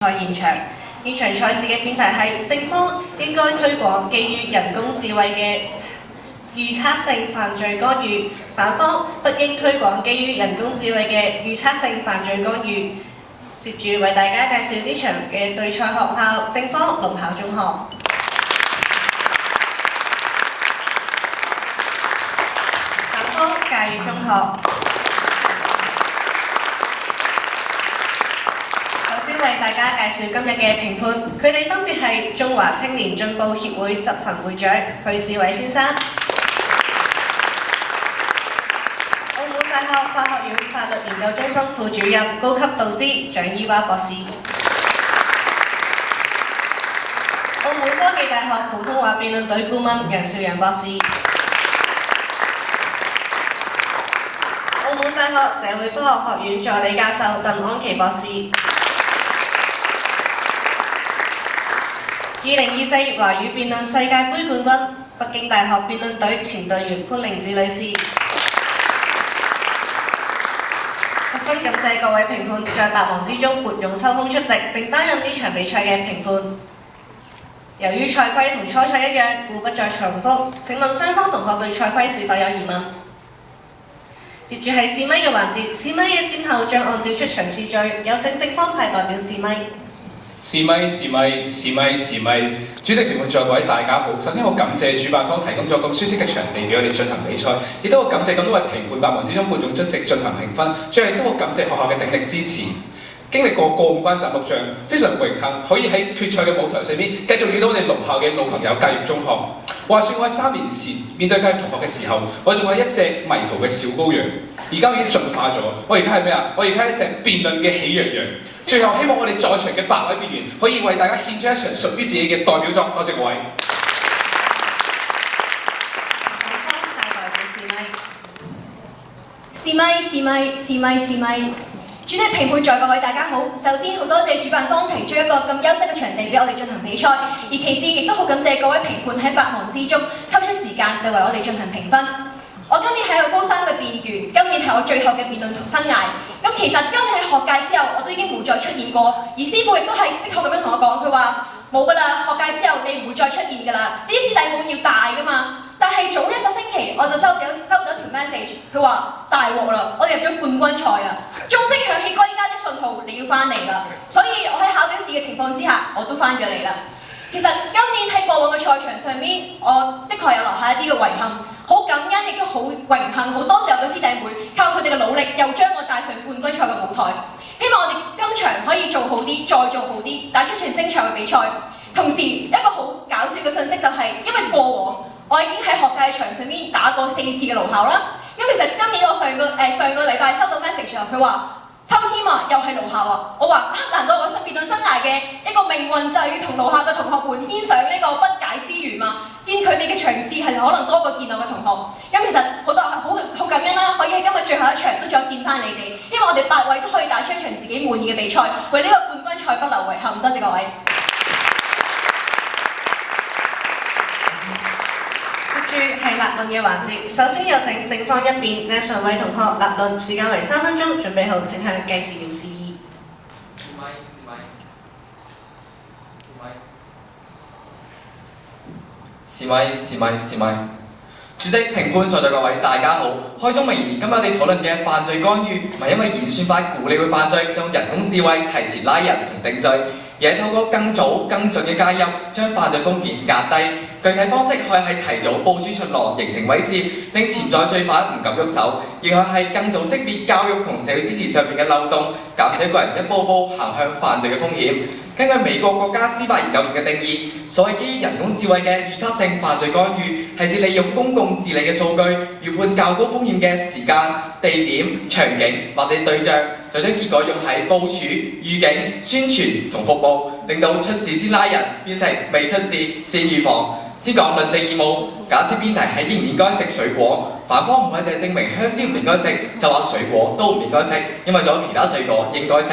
現場。呢場賽事嘅辯題係正方應該推廣基於人工智慧嘅預測性犯罪干預，反方不應推廣基於人工智慧嘅預測性犯罪干預。接住為大家介紹呢場嘅對賽學校，正方龍考中學，反方嘉裕中學。首先為大家介紹今日嘅評判，佢哋分別係中華青年進步協會執行會長許志偉先生、澳門大學法學院法律研究中心副主任、高級導師蔣伊娃博士，澳門科技大學普通話辯論隊顧問楊兆陽博士，澳門大學社會科學學院助理教授鄧安琪博士。2024華語辯論世界盃冠軍，北京大學辯論隊前隊員潘玲子女士。十分感謝各位評判在百忙之中撥用抽空出席並擔任呢場比賽嘅評判。由於賽規同初賽一樣，故不再重複。請問雙方同學對賽規是否有疑問？接住係試咪嘅環節，試咪嘅先後將按照出場次序，有請正方派代表試咪。試咪，主席評判在各位大家好。首先好感謝主辦方提供咗咁舒適嘅場地俾我哋進行比賽，亦都好感謝咁多位評判百忙之中撥用出席進行評分，最後亦都好感謝學校嘅鼎力支持。經歷過關斬六將，非常榮幸可以喺決賽嘅舞台上面繼續遇到我哋龍校嘅老朋友嘉裕中學。話說我喺3年前面對嘉裕同學嘅時候，我仲係一隻迷途嘅小羔羊，而家已經進化咗。我而家係咩啊？我而家係一隻辯論嘅喜羊羊。最後希望我哋在場嘅8位辯員可以為大家獻出一場屬於自己嘅代表作。多謝各位。試咪。主席評判在各位大家好，首先好多謝主辦方提出一個咁優質嘅場地俾我哋進行比賽，而其次亦都好感謝各位評判喺百忙之中抽出時間嚟為我哋進行評分。我今年係個高3嘅辯員，今年係我最後嘅辯論生涯。咁其實今年喺學界之後，我都已經冇再出現過，而師傅亦都係的確咁樣同我講，佢話冇㗎啦，學界之後你唔會再出現㗎啦，呢啲師弟妹要大㗎嘛。但係早1個星期我就收到一條 message， 佢話大鑊啦，我哋入咗冠軍賽啦，鐘聲響起，歸家的信號，你要翻嚟啦。所以我喺考緊試嘅情況之下，我都翻咗嚟啦。其實今年喺過往嘅賽場上面，我的確有留下一啲嘅遺憾，好感恩亦都好榮幸，好多謝我嘅師弟妹，靠佢哋嘅努力，又將我帶上冠軍賽嘅舞台。希望我哋今場可以做好啲，再做好啲，打出場精彩嘅比賽。同時一個好搞笑嘅訊息就係，因為過往我已經喺學界場上面打過4次嘅勞考啦。咁其實今年我上個禮拜收到 message， 佢話抽籤啊，又係勞考啊。我話難道我辯論生涯嘅一個命運就係要同勞考嘅同學們牽上呢個不解之緣嘛？見佢哋嘅場次係可能多過見我嘅同學。咁其實好感恩啦，可以喺今日最後一場都再見翻你哋。希望我哋8位都可以打出一場自己滿意嘅比賽，為呢個冠軍賽不留遺憾。多謝各位。接住係立論嘅環節，首先有請正方一辯鄭順偉同學立論，時間為3分鐘，準備好請向計時員示意。試咪。主席評判在座各位大家好，開宗明義，今日我哋討論嘅犯罪干預，唔係因為演算法鼓勵會犯罪，就用人工智慧提前拉人同定罪，而係透過更早更準嘅介入，將犯罪風險壓低。具體方式可以係提早部署巡邏，形成威懾，令潛在罪犯唔敢喐手；亦可係更早識別教育同社會支持上面嘅漏洞，減少一個人一步步行向犯罪嘅風險。根據美國國家司法研究院嘅定義，所謂基於人工智慧嘅預測性犯罪干預，係指利用公共治理嘅數據，預判較高風險嘅時間、地點、場景或者對象，就將結果用喺部署、預警、宣傳同服務，令到出事先拉人變成未出事先預防。先講論證義務，假設辯題係應唔應該食水果，反方唔係淨係證明香蕉唔應該食，就話水果都唔應該食，因為仲有其他水果應該食。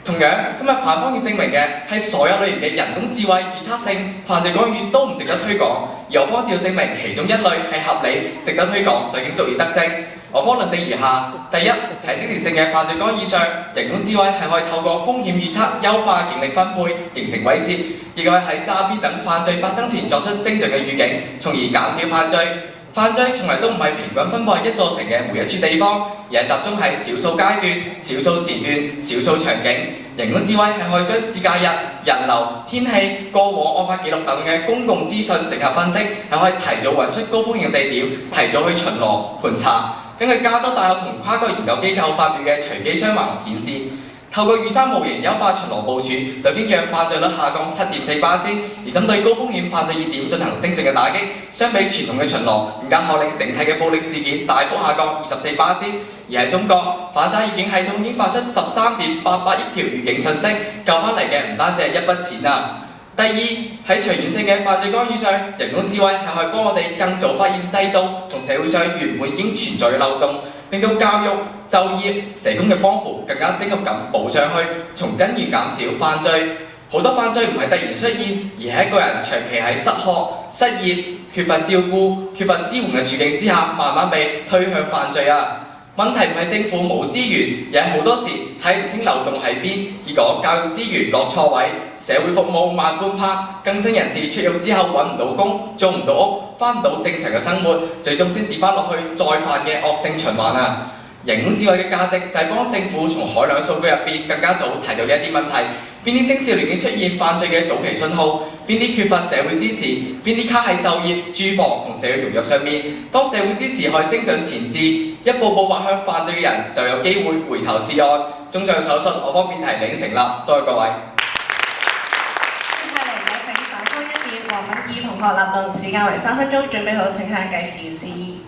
同樣，今日反方要證明嘅係所有類型嘅人工智慧預測性犯罪干預都唔值得推廣，而我方只要證明其中一類係合理、值得推廣，就已經足以得證。我方論證如下：第一，喺即時性嘅犯罪干預上，人工智慧係可以透過風險預測、優化警力分配，形成威懾，亦可以喺詐騙等犯罪發生前作出精準嘅預警，從而減少犯罪。犯罪從來都唔係平均分布喺一座城嘅每一處地方，而係集中喺少數階段、少數時段、少數場景。人工智慧係可以將節假日、人流、天氣、過往案發記錄等嘅公共資訊整合分析，係可以提早揾出高風險地點，提早去巡邏盤查。根據加州大學同跨國研究機構發表嘅隨機雙盲顯示，透過預測模型優化巡邏部署，就已經讓犯罪率下降7.4%，而針對高風險犯罪熱點進行精準嘅打擊。相比傳統嘅巡邏，更加可令整體嘅暴力事件大幅下降24%。而喺中國，反詐預警系統已經發出13.88億條預警信息，救翻嚟嘅唔單止係一筆錢啊！第二，喺長遠性嘅犯罪干預上，人工智慧係可以幫我哋更早發現制度同社會上原本已經存在嘅漏洞，令到教育、就業、社工嘅幫扶更加精確咁補上去，從根源減少犯罪。好多犯罪唔係突然出現，而係一個人長期喺失學、失業、缺乏照顧、缺乏支援嘅處境之下，慢慢被推向犯罪啊！問題唔係政府冇資源，而係好多時睇唔清漏洞喺邊，結果教育資源落錯位，社會服務慢半拍，更生人士出獄之後揾唔到工，租唔到屋，翻唔到正常嘅生活，最終先跌翻落去再犯嘅惡性循環啊！人工智慧嘅價值就係幫政府從海量數據入邊更加早提到嘅一啲問題，邊啲青少年已經出現犯罪嘅早期信號，邊啲缺乏社會支持，邊啲卡喺就業、住房同社會融入上面。當社會支持可以精準前置，一步步滑向犯罪嘅人就有機會回頭是岸。綜上所述，我方辯題已經成立，多謝各位。接下嚟有請反方一辯黃敏儀同學立論，時間為3分鐘，準備好請向計時員示意。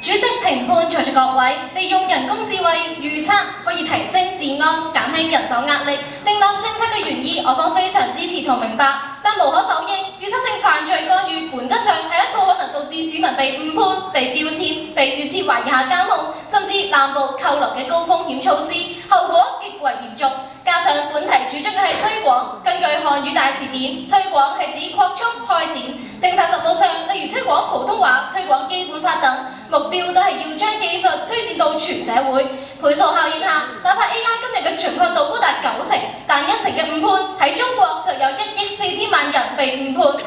主席評判在座各位，利用人工智慧預測可以提升治安、減輕人手壓力，訂立政策嘅原意，我方非常支持同明白。但無可否認，預測性犯罪干預本質上係一套可能導致市民被誤判、被標籤、被預設懷疑下監控，甚至濫捕扣留嘅高風險措施，後果極為嚴重。加上本題主張嘅係推廣，根據漢語大詞典，推廣係指擴充、開展。政策實務上，例如推廣普通話、推廣基本法等，目標都係要將技術推薦到全社會。倍數效應下，哪怕 AI 今日嘅準確度高達90%，但1成嘅誤判喺中國就有1億4千萬人被誤判，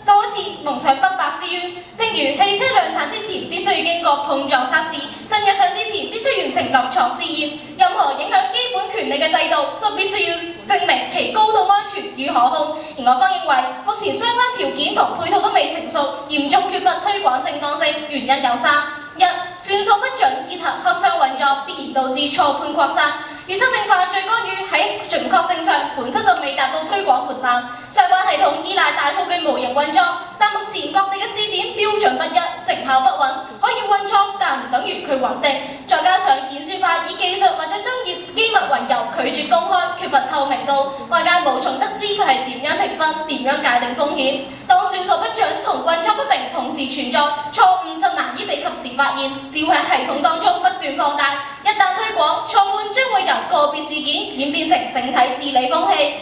就好似蒙上不白之冤。正如汽車量產之前必須要經過碰撞測試，新藥上市前必須完成臨床試驗，任何影響基本權利嘅制度都必須要證明其高度安全與可控。而我方認為，目前相關條件同配套都未成熟，嚴重缺乏推廣正當性，原因有3：一、算數不準，結合黑箱運作，必然導致錯判擴散。預測性犯罪干預喺準確性上本身就未達到推廣門檻，相關系統依賴大數據模型運作，但目前各地嘅試點標準不一，成效不穩，可以運作但唔等於佢穩定。再加上演算法以技術或者商業機密為由拒絕公開，缺乏透明度，外界無從得知佢係點樣評分、點樣界定風險。當算數不準同運作不明同時存在，錯誤就難以被及時發現，只會喺系統當中不斷放大。一旦推廣，錯判將會由個別事件演變成整體治理風氣。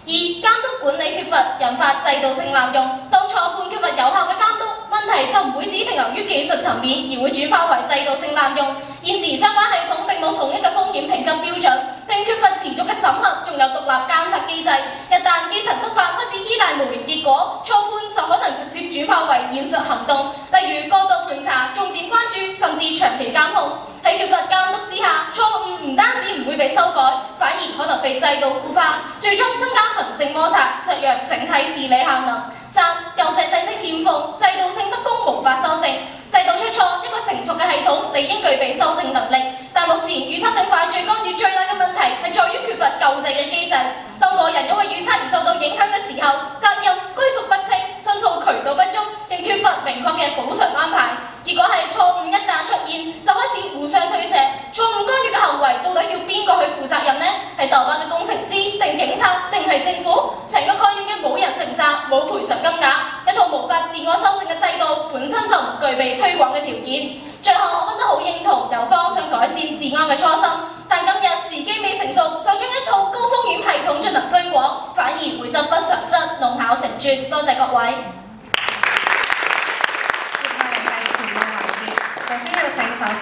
2、監督管理缺乏，引發制度性濫用。當錯判缺乏有效嘅監督，問題就唔會只停留於技術層面，而會轉化為制度性濫用。現時相關系統並冇統一嘅風險評級標準，並缺乏持續嘅審核，仲有獨立監察機制。一旦基層執法開始依賴模型結果，錯判就可能直接轉化為現實行動，例如過度盤查、重點關注，甚至長期監控。喺缺乏監督之下，錯誤唔單止唔會被修改，反而可能被制度固化，最終增加行政摩擦，削弱整體治理效能。3、舊制制式欠奉，制度性不公無法修正。制度出錯，一個成熟嘅系統理應具備修正能力，但目前預測性犯罪干預最大嘅問題係在於缺乏舊制嘅機制。當個人因為預測而受到影響嘅時候，責任歸屬不清，申訴渠道不足，並缺乏明確嘅補償安排。結果係錯誤一旦出現，就開始互相推卸。錯誤干預嘅行為到底要邊個去負責任呢？係豆瓣嘅工程師，定警察，定係政府？成個概念嘅冇人承責，冇賠償金額，一套無法自我修正嘅制度，本身就唔具備推廣嘅條件。最後，我分得好認同有方想改善治安嘅初心，但今日時機未成熟，就將一套高風險系統進行推廣，反而會得不償失，弄巧成拙。多謝各位。接下嚟係田夢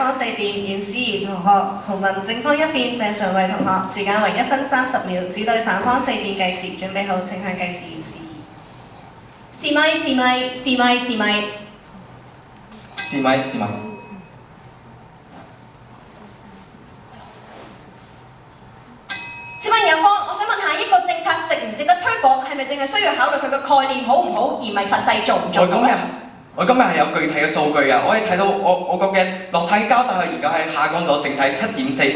方4辯，袁思怡同學同文正方1辯，鄭常惠同學，時間為1分30秒，只對反方4辯計時，準備好請向計時員示意。試咪試咪試咪試咪。試咪試咪。請問有方，我想問下一個政策值唔值得推廣，係咪淨係需要考慮佢嘅概念好唔好，而唔係實際做唔做到呢？我今日係有具體嘅數據㗎，我係睇到我國嘅洛杉磯交大學研究係下降咗整體7.4%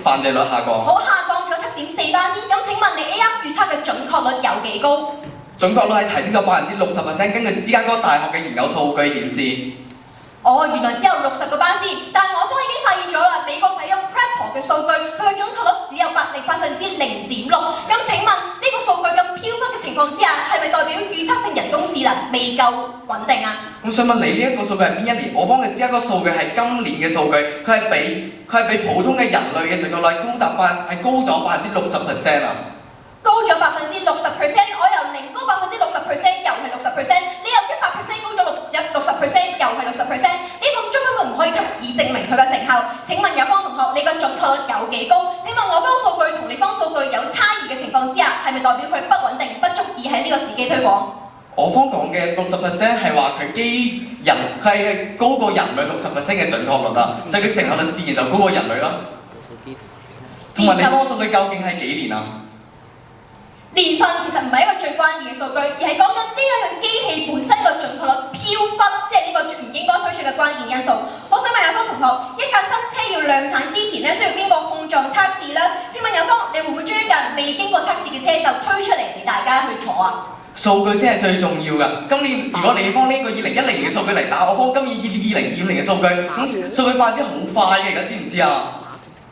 犯罪率下降。好，下降咗7.4%，咁請問你 AI 預測嘅準確率有幾高？準確率係提升咗60%，根據芝加哥大學嘅研究數據顯示。哦，原來只有60%，但係我方已經發現咗啦，美國使用 PrEP 嘅數據，佢嘅準確率只有0.6%。咁請問呢個數據咁飄忽嘅情況之下，係咪代表預測性人工智能未夠穩定啊？咁想問你呢一個數據係邊一年？我方嘅芝加哥數據係今年嘅數據，佢係比普通嘅人類嘅準確率高咗60%啊！高咗60%，我由0高60%，又係60%，你由100%高咗60%，又係60%，呢個根本唔可以足以證明佢嘅成效。請問有方同學，你嘅準確率有幾高？請問我方數據同你方數據有差異嘅情況之下，係咪代表佢不穩定，不足以喺呢個時機推廣？我方講嘅60%係話佢係高過人類60%嘅準確率啊，所以佢成效率自然就高過人類啦。同埋你方數據究竟係幾年啊？年份其實唔係一個最關鍵嘅數據，而係講緊呢一樣機器本身個準確率飄忽，即係呢個唔應該推出嘅關鍵因素。我想問有方同學，一架新車要量產之前需要經過碰撞測試啦。請問有方，你會唔會將一架未經過測試嘅車就推出嚟俾大家去坐啊？數據先係最重要㗎。今年如果你方呢個2010年嘅數據嚟打，我方今年2025年嘅數據，咁數據發展好快嘅，而家知唔知啊？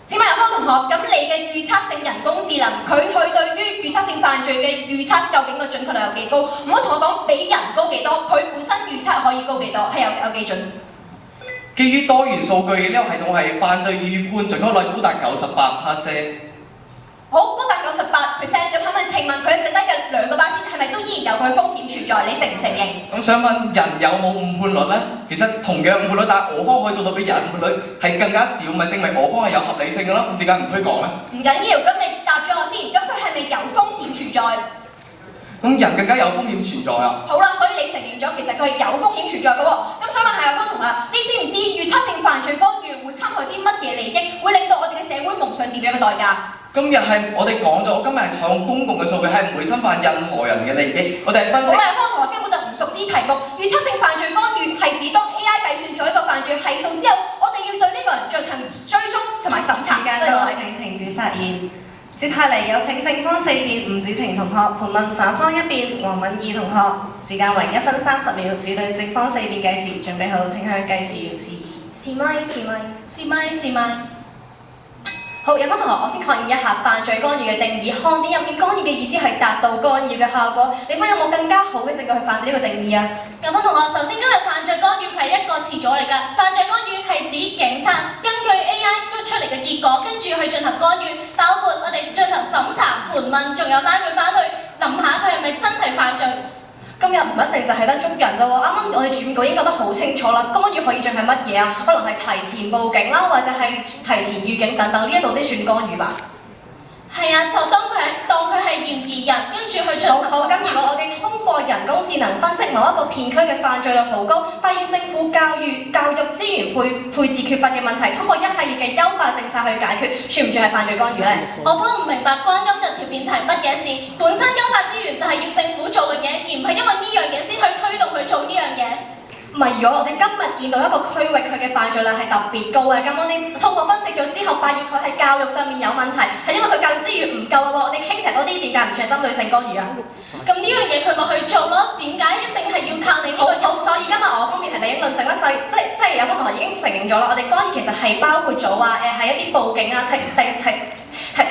請問有方同學，咁你嘅預測性人工智能，佢對於預測性犯罪嘅預測究竟個準確率有幾高？唔好同我講比人高幾多，佢本身預測可以高幾多，係有幾準？基於多元數據嘅呢個系統係犯罪預判準確率高達98%。好，高達98%，咁請問佢剩低嘅2%係咪都依然有佢風險存在？你承唔承認？咁想問人有冇誤判率呢？其實同樣誤判率，但係我方可以做到比人誤判率係更加少，咪證明我方係有合理性㗎啦。咁點解唔推廣呢？唔緊要，咁你答咗我先。咁佢係咪有風險存在？咁人更加有風險存在啊！好啦，所以你承認咗其實佢係有風險存在嘅喎。咁想問下有方同學，你知唔知預測性犯罪干預會侵害啲乜嘢利益，會令到我哋嘅社會蒙上點樣嘅代價？今日係我哋講咗，我今日係採用公共嘅數據，係唔會侵犯任何人嘅利益。我哋係分析。好啦，有方同學根本就唔熟知題目。預測性犯罪干預係指當 AI 計算咗一個犯罪係數之後，我哋要對呢個人進行追蹤同埋審查。時間到，請停止發言。接下嚟有請正方4辯吳子晴同學盤問反方1辯黃敏儀同學，時間為1分30秒，只對正方4辯計時，準備好請向計時員示意。試咪。好，有方同學，我先確認一下犯罪干預嘅定義。看點入面干預嘅意思係達到干擾嘅效果。你方有冇更加好嘅證據去反對呢個定義啊？有方同學，首先今日犯罪干預係一個詞組嚟㗎。犯罪干預係指警察根據 AI 出嚟嘅結果，跟住去進行干預，包括我哋進行審查、盤問，仲有拉佢翻去諗下佢係咪真係犯罪。今日唔一定就係得捉人啫喎，啱啱我哋主稿已經講得好清楚啦。干預可以做係乜嘢啊？可能係提前報警啦，或者係提前預警等等，呢一度都算干預吧？係啊，就當佢係嫌疑人，跟住去進行。好，咁如果我哋通過人工智能分析某一個片區嘅犯罪率好高，發現政府教育資源配置缺乏嘅問題，通過一系列嘅優化政策去解決，算唔算係犯罪干預呢？我方唔明白關今日條辯題乜嘢事？本身優化資源就係要政府做嘅嘢，而唔係因為呢樣嘢先去推動佢做呢樣嘢。唔係，如果我哋今日見到一個區域佢嘅犯罪率係特別高嘅，咁我哋通過分析咗之後，發現佢喺教育上面有問題，係因為佢教育資源唔夠啊喎，我哋傾斜多啲，點解唔算係針對性干預啊？咁呢樣嘢佢咪去做咯？點解一定係要靠你呢個？好，所以今日我方面係理應論證得細，即係有個同學已經承認咗啦，我哋干預其實係包括咗話係一啲報警啊，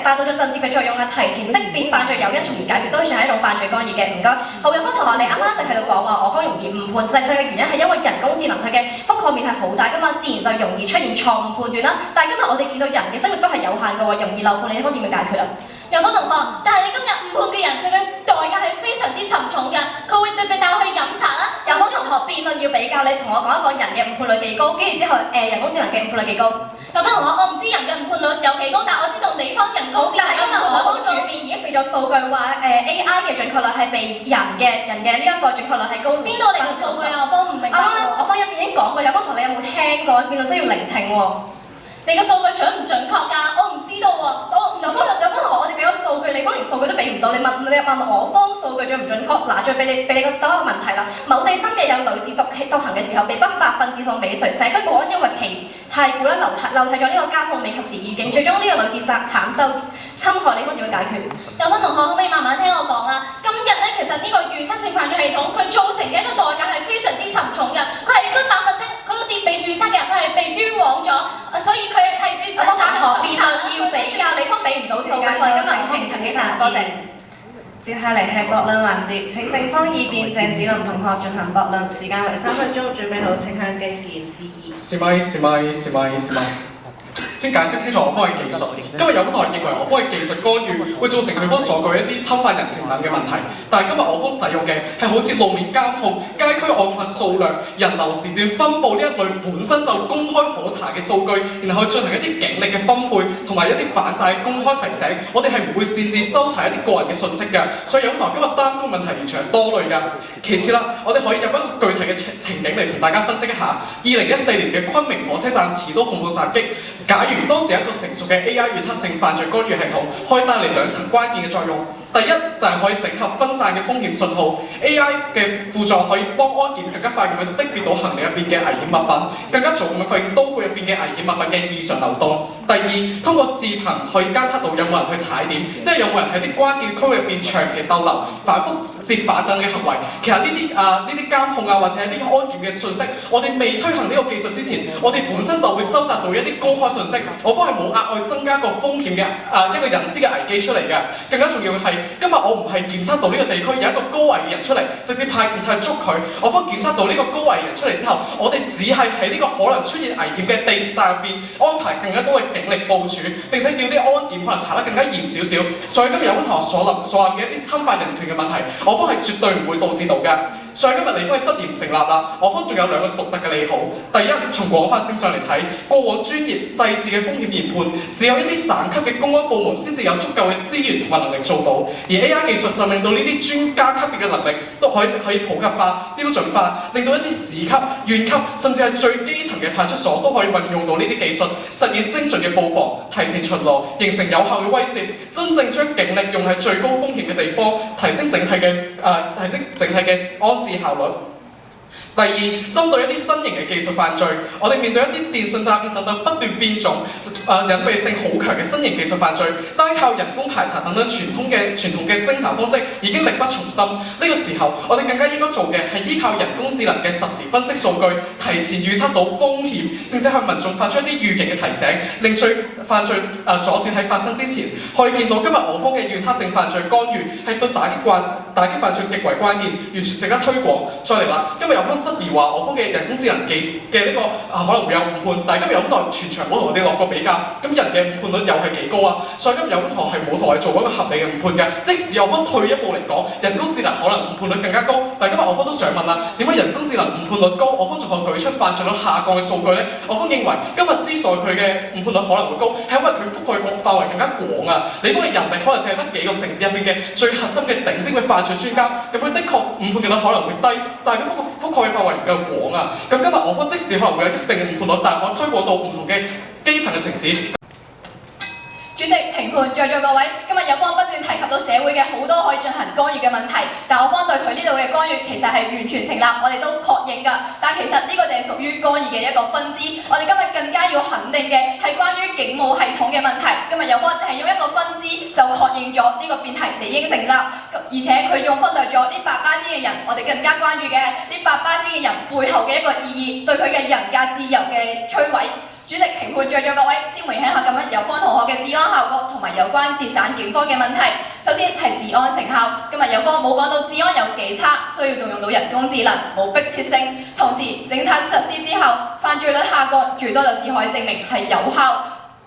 達到咗震懾嘅作用啊，提前識別犯罪誘因，從而解決都算係一種犯罪干預嘅。唔該。好，有方同學你啱啱一直喺度講話，我方容易誤判，細嘅原因係因為人工智能佢嘅覆蓋面係好大㗎嘛，自然就容易出現錯誤判斷啦。但係今日我哋見到人嘅精力都係有限嘅喎，容易漏判，你呢方點樣解決啊？有方同學，但係你今日誤判嘅人，佢嘅代價係非常之沉重嘅，佢會被帶去飲茶啦。有方同學，辯論要比較，你同我講一個人嘅誤判率幾高，跟住之後人工智能嘅誤判率幾高。有分同學，我唔知人嘅誤判率有幾高，但我知道你方人工智能嘅但係今日我方主誤判率編已經俾咗數據話AI 嘅準確率係比人嘅呢一個準確率係高。邊度嚟嘅數據啊？我方唔明白啱啱喎。我方一邊已經講過，有方同你有冇聽過？辯論需要聆聽喎。你嘅數據準唔準確㗎？我唔知道喎。有方同學，我哋俾咗數據，你方連數據都俾唔到，你問我方數據準唔準確？嗱，再俾你個多一個問題啦。某地深夜有女子獨行嘅時候，被不法分子送尾隨，社區保安因為太故咧流涕咗呢個監控未及時預警，最終呢個女子慘受侵害，你方點樣解決？有分同學可唔可以慢慢聽我講啊？今日咧，其實呢個預測性犯罪系統佢造成嘅一個代價係非常之沉重嘅，佢係100%佢個跌被預測嘅，佢係被冤枉咗，所以佢係被我大學辯論要比較，你方俾唔到數據，所以今日我停幾陣，多謝。接下嚟係駁論環節，請正方二辯鄭子龍同學進行駁論，時間為3分鐘，準備好請向計時延示意。是咪。先解釋清楚我方嘅技術。今日有同學認為我方嘅技術干預會造成佢方所舉一啲侵犯人權等嘅問題，但係今日我方使用嘅係好似路面監控、街區案發數量、人流時段分佈呢一類本身就公開可查嘅數據，然後去進行一啲警力嘅分配同埋一啲反債公開提醒，我哋係唔會擅自收查一啲個人嘅信息嘅，所以有同學今日擔心嘅問題完全係多類㗎。其次啦，我哋可以入一個具體嘅情景嚟同大家分析一下2014年嘅昆明火車站持刀恐怖襲擊。假如當時一個成熟嘅 AI 預測性犯罪干預系統，可以帶嚟2層關鍵嘅作用。第一就係可以整合分散嘅風險信號 ，AI 嘅輔助可以幫安檢更加快咁去識別到行李入邊嘅危險物品，更加早咁去發現刀具入邊嘅危險物品嘅異常流動。第二，通過視頻可以監測到有冇人去踩點，即係有冇人喺啲關鍵區域入邊長期逗留、反覆折返等嘅行為。其實呢啲監控啊，或者係啲安檢嘅信息，我哋未推行呢個技術之前，我哋本身就會收集到一啲公開信息，我方係冇額外增加一個風險嘅一個隱私嘅危機出嚟嘅。更加重要嘅係，今日我唔係檢測到呢個地區有一個高危嘅人出嚟，直接派警察去捉佢。我方檢測到呢個高危人出嚟之後，我哋只係喺呢個可能出現危險嘅地鐵站入邊安排更加多嘅警力部署，並且叫啲安檢可能查得更加嚴少少。所以今日有同學所話嘅一啲侵犯人權嘅問題，我方係絕對唔會導致到嘅。所以今日你方嘅質疑唔成立啦。我方仲有2個獨特嘅利好。第一，從廣泛性上嚟睇，過往專業細緻嘅風險研判，只有一啲省級嘅公安部門先至有足夠嘅資源同埋能力做到。而 AI 技術就令到呢啲專家級別嘅能力都可以普及化、標準化，令到一啲市級、縣級，甚至係最基層嘅派出所都可以運用到呢啲技術，實現精準嘅布防、提前巡邏，形成有效嘅威懾，真正將警力用喺最高風險嘅地方，提升整體嘅安置效率。第二，針對一啲新型嘅技術犯罪，我哋面對一啲電信詐騙等等不斷變種、隱蔽性好強嘅新型技術犯罪，單靠人工排查等等傳統嘅偵查方式已經力不從心。呢個時候，我哋更加應該做嘅係依靠人工智能嘅實時分析數據，提前預測到風險，並且向民眾發出一啲預警嘅提醒，令犯罪阻斷喺發生之前。可以見到今日我方嘅預測性犯罪干預係對打擊犯罪極為關鍵，完全值得推廣。再嚟啦，今日有方質疑話我方嘅人工智能嘅呢個可能會有誤判，但係今日有方同學全場冇同我哋落過比較，咁人嘅誤判率又係幾高啊？所以今日有方同學係冇同我哋做過一個合理嘅誤判嘅。即使我方退一步嚟講，人工智能可能誤判率更加高，但係今日我方都想問啦，點解人工智能誤判率高，我方仲可以舉出犯罪率下降嘅數據呢？我方認為今日之所以佢嘅誤判率可能會高，係因為佢覆蓋嘅範圍更加廣啊！你方嘅人力可能淨係得幾個城市入邊嘅最核心嘅頂尖嘅犯罪專家，咁佢的確誤判嘅率可能會低，但係佢覆蓋嘅範圍唔夠廣啊！咁今日我方即使可能會有一定嘅誤判率，但係可以推廣到唔同嘅基層嘅城市。主席、評判、在座各位，今日有方不斷提及到社會嘅好多可以進行干預嘅問題，但我方對佢呢度嘅干預其實係完全成立，我哋都確認㗎。但其實呢個就係屬於干預嘅一個分支。我哋今日更加要肯定嘅係關於警務系統嘅問題。今日有方就係用一個分支就確認咗呢個辯題理應成立，而且佢仲忽略咗呢8%嘅人，我哋更加關注嘅係呢8%嘅人背後嘅一個意義，對佢嘅人格自由嘅摧毀。主席、評判、在座各位，先回應下今日有方同學嘅治安效果同埋有關節省警方嘅問題。首先係治安成效，今日有方冇講到治安有幾差，需要動用到人工智能，冇迫切性。同時政策實施之後，犯罪率下降，最多就只可以證明係有效。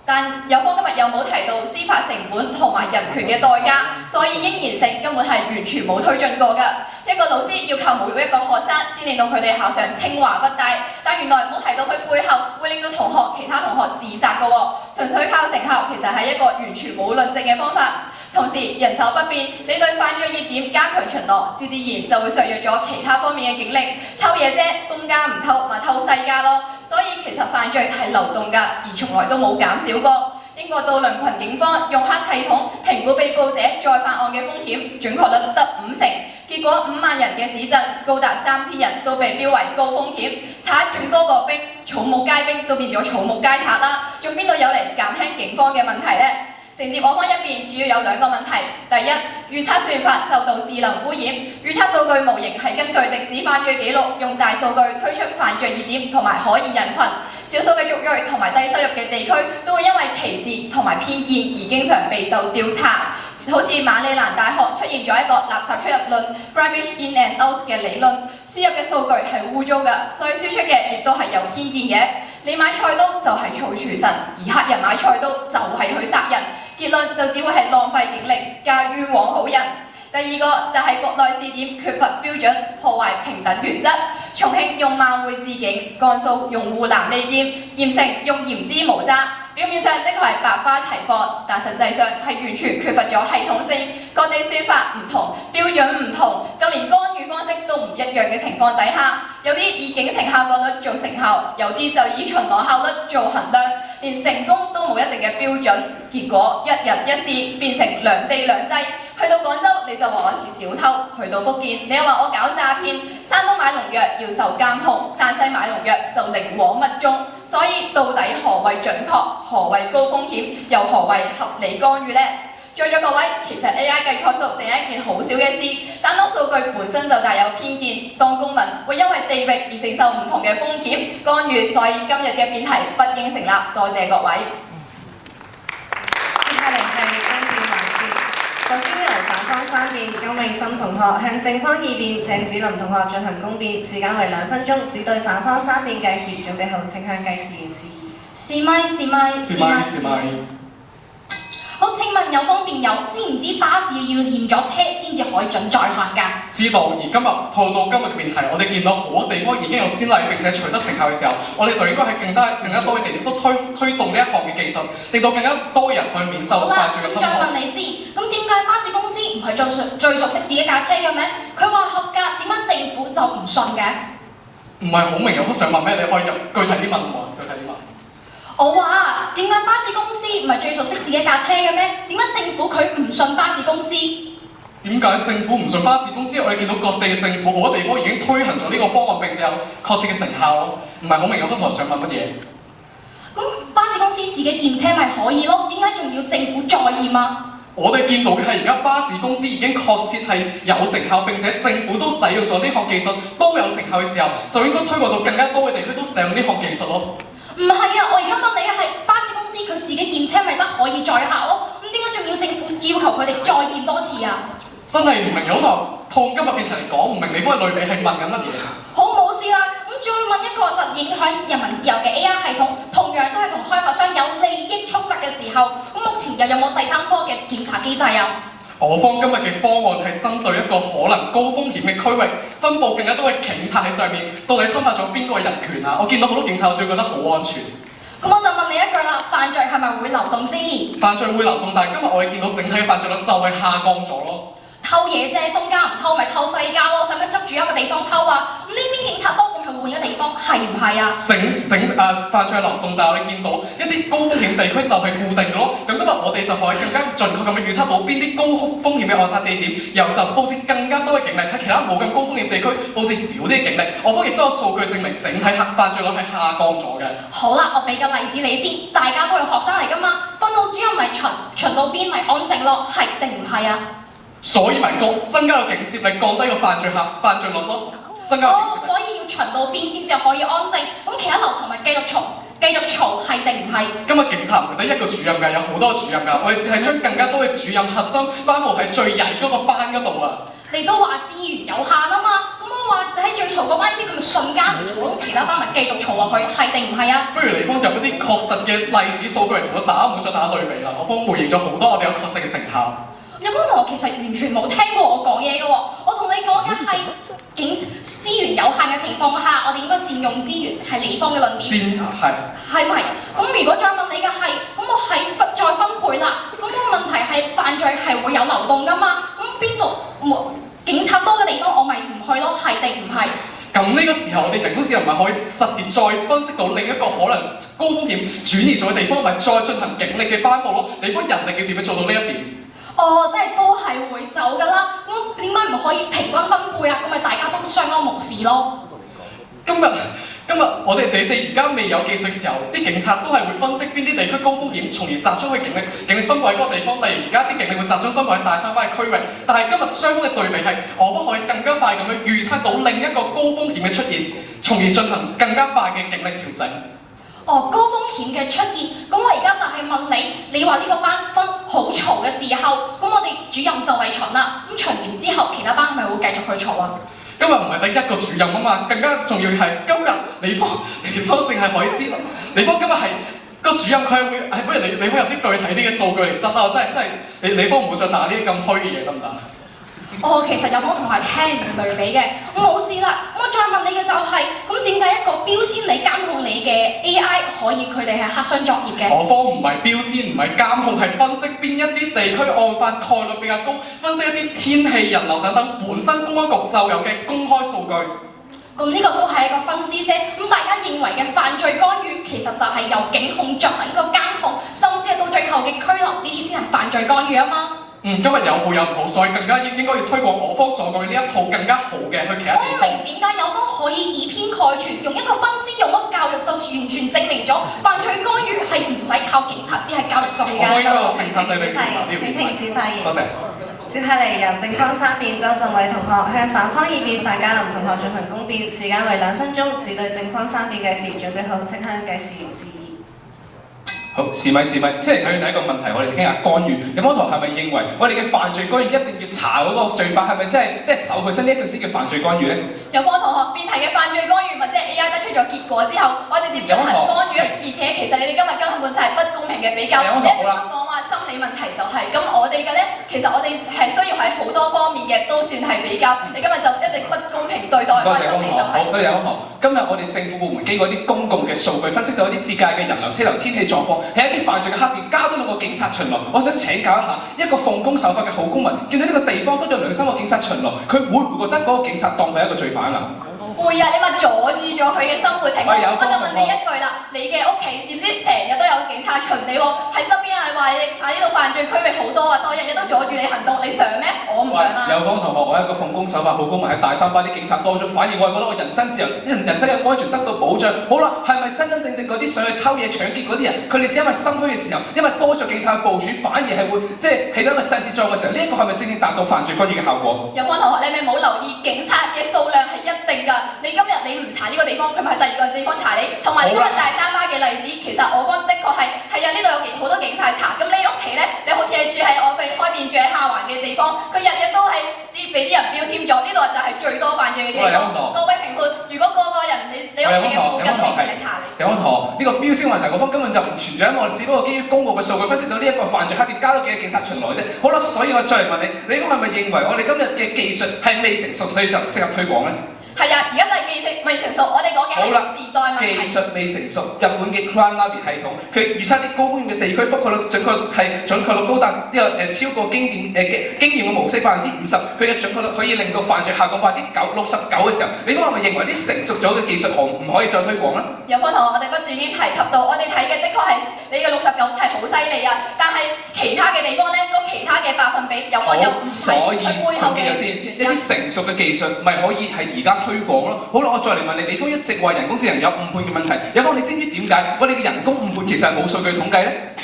但有方今日有冇提到司法成本同埋人權嘅代價，所以應然性根本係完全冇推進過㗎。一個老師要靠侮辱一個學生先令到佢哋考上清華北大，但原來冇提到佢背後會令到其他同學自殺嘅喎，純粹靠成效其實係一個完全冇論證嘅方法。同時人手不變，你對犯罪熱點加強巡邏，自然就會削弱咗其他方面嘅警力。偷嘢啫，東家唔偷，咪偷西家咯。所以其實犯罪係流動㗎，而從來都冇減少過。英國杜倫群警方用黑系統評估被捕者再犯案嘅風險，準確率得50%。結果5萬人嘅市鎮，高達3000人都被標為高風險，賊仲多過兵，草木皆兵都變咗草木皆賊啦，仲邊度有嚟減輕警方嘅問題呢？承接我方一邊主要有2個問題。第一，預測算法受到智能污染，預測數據模型係根據歷史犯罪記錄，用大數據推出犯罪熱點同埋可疑人群。少數嘅族裔同埋低收入嘅地區都會因為歧視同埋偏見而經常備受調查。好似馬里蘭大學出現咗一個垃圾出入論 （garbage in and out） 嘅理論，輸入嘅數據係污糟㗎，所以輸出嘅亦都係有偏見嘅。你買菜刀就係造廚神，而黑人買菜刀就係去殺人。結論就只會係浪費警力，加冤枉好人。第二個就係國內試點缺乏標準，破壞平等原則。重慶用萬匯治警，江蘇用護藍利劍，鹽城用嚴之無渣。表面上的確係百花齊放，但實際上係完全缺乏咗系統性。各地算法唔同，標準唔同，就連干預方式都唔一樣嘅情況底下，有啲以警情效果率做成效，有啲就以巡邏效率做衡量，連成功都冇一定嘅標準。結果一人一試變成兩地兩制。去到廣州你就話我是小偷，去到福建你又話我搞詐騙，山東買農藥要受監控，山西買農藥就寧枉勿縱。所以到底何謂準確，何謂高風險，又何謂合理干預呢？在座各位，其實 AI 計錯數淨係一件好小嘅事，但當數據本身就帶有偏見，當公民會因為地域而承受唔同嘅風險干預，所以今日嘅辯題不應成立。多謝各位。接下嚟係爭辯環節，首先由反方三辯邱美心同學向正方二辯鄭子琳同學進行公辯，時間為2分鐘，只對反方三辯計時。準備後請向計時員示意。試咪。好，請問有方辯友知唔知巴士要驗咗車先至可以準載客㗎？知道，而今日套到今日嘅辯題，我哋見到好多地方已經有先例並且取得成效嘅時候，我哋就應該喺更加多嘅地點都推動呢一項嘅技術，令到更加多人去免受犯罪嘅侵害。好啦，咁再問你先，咁點解巴士公司唔係最熟悉自己架車嘅咩？佢話合格，點解政府就唔信嘅？唔係好明，我都想問咩？你可以入具體啲問我，具體啲問。我話點解巴士公司唔係最熟悉自己架車嘅咩？點解政府佢唔信巴士公司？點解政府唔信巴士公司？我哋見到各地嘅政府好多地方已經推行咗呢個方案，並且有確切嘅成效。唔係好明，我都同學想問乜嘢？咁巴士公司自己驗車咪可以咯？點解仲要政府再驗啊？我哋見到嘅係而家巴士公司已經確切係有成效，並且政府都使用咗呢項技術都有成效嘅時候，就應該推廣到更加多嘅地區都使用呢項技術咯。唔係啊，我而家問你嘅係巴士公司佢自己驗車咪得可以載客咯？咁點解仲要政府要求佢哋再驗多次啊？真係唔明，有同今日辯題嚟講唔明，你幫佢類比係問緊乜嘢？好，冇事啦，咁再問一個就影響人民自由嘅 AI 系統，同樣都係同開發商有利益衝突嘅時候，咁目前又有冇第三方嘅檢查機制啊？我方今日嘅方案係針對一個可能高風險嘅區域，分佈更加多嘅警察喺上面，到底侵犯咗邊個人權啊？我見到好多警察，我就覺得好安全。咁我就問你一句啦，犯罪係咪會流動先？犯罪會流動，但係今日我哋見到整體嘅犯罪率就係下降咗咯。偷嘢啫，東家唔偷咪偷西家咯，使乜捉住一個地方偷啊？咁呢邊警察多，咁係換一個地方，係唔係啊？犯罪流動，但係我哋見到一啲高風險地區就係固定嘅咯。咁今日我哋就可以更加準確咁樣預測到邊啲高風險嘅案發地點，然後就佈置更加多嘅警力，喺其他冇咁高風險地區佈置少啲嘅警力。我方亦都有數據證明整體犯罪率係下降咗嘅。好啦，我俾個例子你先，大家都係學生嚟㗎嘛，訓導主任咪巡到邊咪安靜咯，係定唔係啊？所以咪增加個警攝力，降低個犯罪率咯，增加個警攝力。所以要巡到邊先至可以安靜，咁其他樓層咪繼續嘈，係定唔係？今日警察唔係得一個主任㗎，有好多個主任㗎，我哋只係將更加多嘅主任核心班佈喺最曳嗰個班嗰度啊！你都話資源有限啊嘛，咁我話喺最嘈個班邊，佢咪瞬間唔嘈，咁其他班咪繼續嘈落去，係定唔係啊？不如你方入一啲確實嘅例子數據嚟同我打，唔好再打對比啦。我方回應咗好多我哋有確實嘅成效。有冇同學其實完全冇聽過我講嘢嘅喎？我同你哋講嘅係資源有限嘅情況下，我哋應該善用資源，係你方嘅論點。係咪？咁如果再問你嘅係，咁我係再分配啦。咁個問題係犯罪係會有流動㗎嘛？咁邊度警察多嘅地方，我咪唔去咯？係定唔係？咁呢個時候，我哋人工智能咪可以實時再分析到另一個可能高風險轉移咗嘅地方，咪再進行警力嘅頒布咯。你幫人力要點樣做到呢一點？哦，即係都係會走㗎啦。咁點解唔可以平均分配啊？咁咪大家都相安無事咯。今日我哋而家未有技術嘅時候，啲警察都係會分析邊啲地區高風險，從而集中去警力分布喺嗰個地方。例如而家啲警力會集中分布喺大三巴嘅區域，但係今日雙方嘅對比係，我方可以更加快咁樣預測到另一個高風險嘅出現，從而進行更加快嘅警力調整。哦，高風險嘅出現，咁我而家就係問你，你話呢個班分好嘈嘅時候，咁我哋主任就嚟巡啦。咁巡完之後，其他班係咪會繼續去嘈啊？今日唔係第一個主任啊嘛，更加重要係今日你方淨係可以知道，你方今日係個主任佢係會，不如你可以有啲具體啲嘅數據嚟質啊，真係你方唔會再拿呢啲咁虛嘅嘢得唔得？哦，其實有幫同學聽唔類比嘅，冇事啦。咁我再問你嘅就係，咁點解一個標籤你監控你嘅 AI 可以佢哋係黑箱作業嘅？我方唔係標籤，唔係監控，係分析邊一啲地區案發概率比較高，分析一啲天氣、人流等等本身公安局就有嘅公開數據。咁呢個都係一個分支啫。咁大家認為嘅犯罪干預，其實就係由警控進行一個監控，甚至係到最後嘅拘留，呢啲先係犯罪干預啊嘛。今日有好有唔好，所以更加應該要推廣我方所講嘅呢一套更加好嘅去其他地我唔方。明點解有方可以以偏概全，用一個分支用咗教育就完全證明咗犯罪干預係唔使靠警察，只係教育就我應該有政策制定法呢請停止發言。多謝。接下嚟由正方三辯周振偉同學向反方二辯范嘉琳同學進行公辯，時間為2分鐘，只對正方三辯計時。準備好，請向計時示意。好，試咪，即係睇第一個問題，我哋傾下干預。有冇同學係咪認為我哋嘅犯罪干預一定要查嗰個罪犯係咪即係手佢身呢一句先叫犯罪干預咧？有方同學辯題嘅犯罪干預，或者係 AI 得出咗結果之後，我直接進行干預，而且其實你哋今日根本就係不公平嘅比較。你一直都講話心理問題就係、是，咁我哋嘅咧，其實我哋係需要喺好多方面嘅都算係比較。你今日就一直不公平對待我嘅心理就係、是。多謝方同學。今日我哋政府部門經過一啲公共嘅數據，分析到一啲節界嘅人流、車流、天氣狀況，係一啲犯罪嘅黑點，加多2個警察巡邏。我想請教一下，一個奉公守法嘅好公民，見到呢個地方多咗2、3個警察巡邏，佢會唔會覺得嗰個警察當佢係一個罪犯啊？會啊！你咪阻住咗佢嘅生活情況。我就問你一句啦，你嘅屋企點知成日都有警察巡你喎？喺側邊係話你呢度犯罪區域好多啊，所以日日都阻住你行動，你想咩？我唔想啊！有方同學，我係一個奉公守法好公民，喺大三巴啲警察多咗，反而我係覺得我人身自由、人身嘅安全得到保障。好啦，係咪真正嗰啲上去抽嘢搶劫嗰啲人，佢哋因為心虛嘅時候，因為多咗警察去部署，反而係會即係起到一個制止作用嘅時候，呢一個係咪正正達到犯罪干預嘅效果？有方同學，你咪冇留意警察嘅數量係一定㗎。你今日你唔查呢個地方，佢咪去第2個地方查你。同埋你今日大三巴嘅例子，其實我覺得的確係啊，呢度有好多警察查。咁你屋企咧，你好似係住喺我哋開邊住喺下環嘅地方，佢日日都係俾啲人標籤咗，呢度就係最多犯罪嘅地方。各位評判，如果個人你屋企嘅附近並唔係查你。有方同學，呢個標籤問題嗰方根本就唔存在，因為我哋只不過基於公共嘅數據分析到呢一個犯罪黑點，加多幾個警察巡邏啫。好啦，所以我再嚟問你，你係咪認為我哋今日嘅技術係未成熟，所以就唔適合推廣咧？係啊，而家就係技術未成熟，我哋講嘅係時代問題。技術未成熟，日本嘅 Crime Lab 系統，佢預測啲高風險嘅地區覆蓋率準確率高達超過經驗嘅模式50%，佢嘅準確率可以令到犯罪效果69%嘅時候，你都係咪認為啲成熟咗嘅技術唔可以再推廣咧？有方同學，我哋不斷已經提及到，我哋睇嘅的確係你嘅69係好犀利啊，但係其他嘅地方咧，其他嘅百分比有可能唔係背後嘅原因。一啲成熟嘅技術咪可以係而家推廣咯。好啦，我再嚟問你，你方一直話人工智能有誤判嘅問題，有方你知唔知點解我哋嘅人工誤判其實係冇數據統計咧？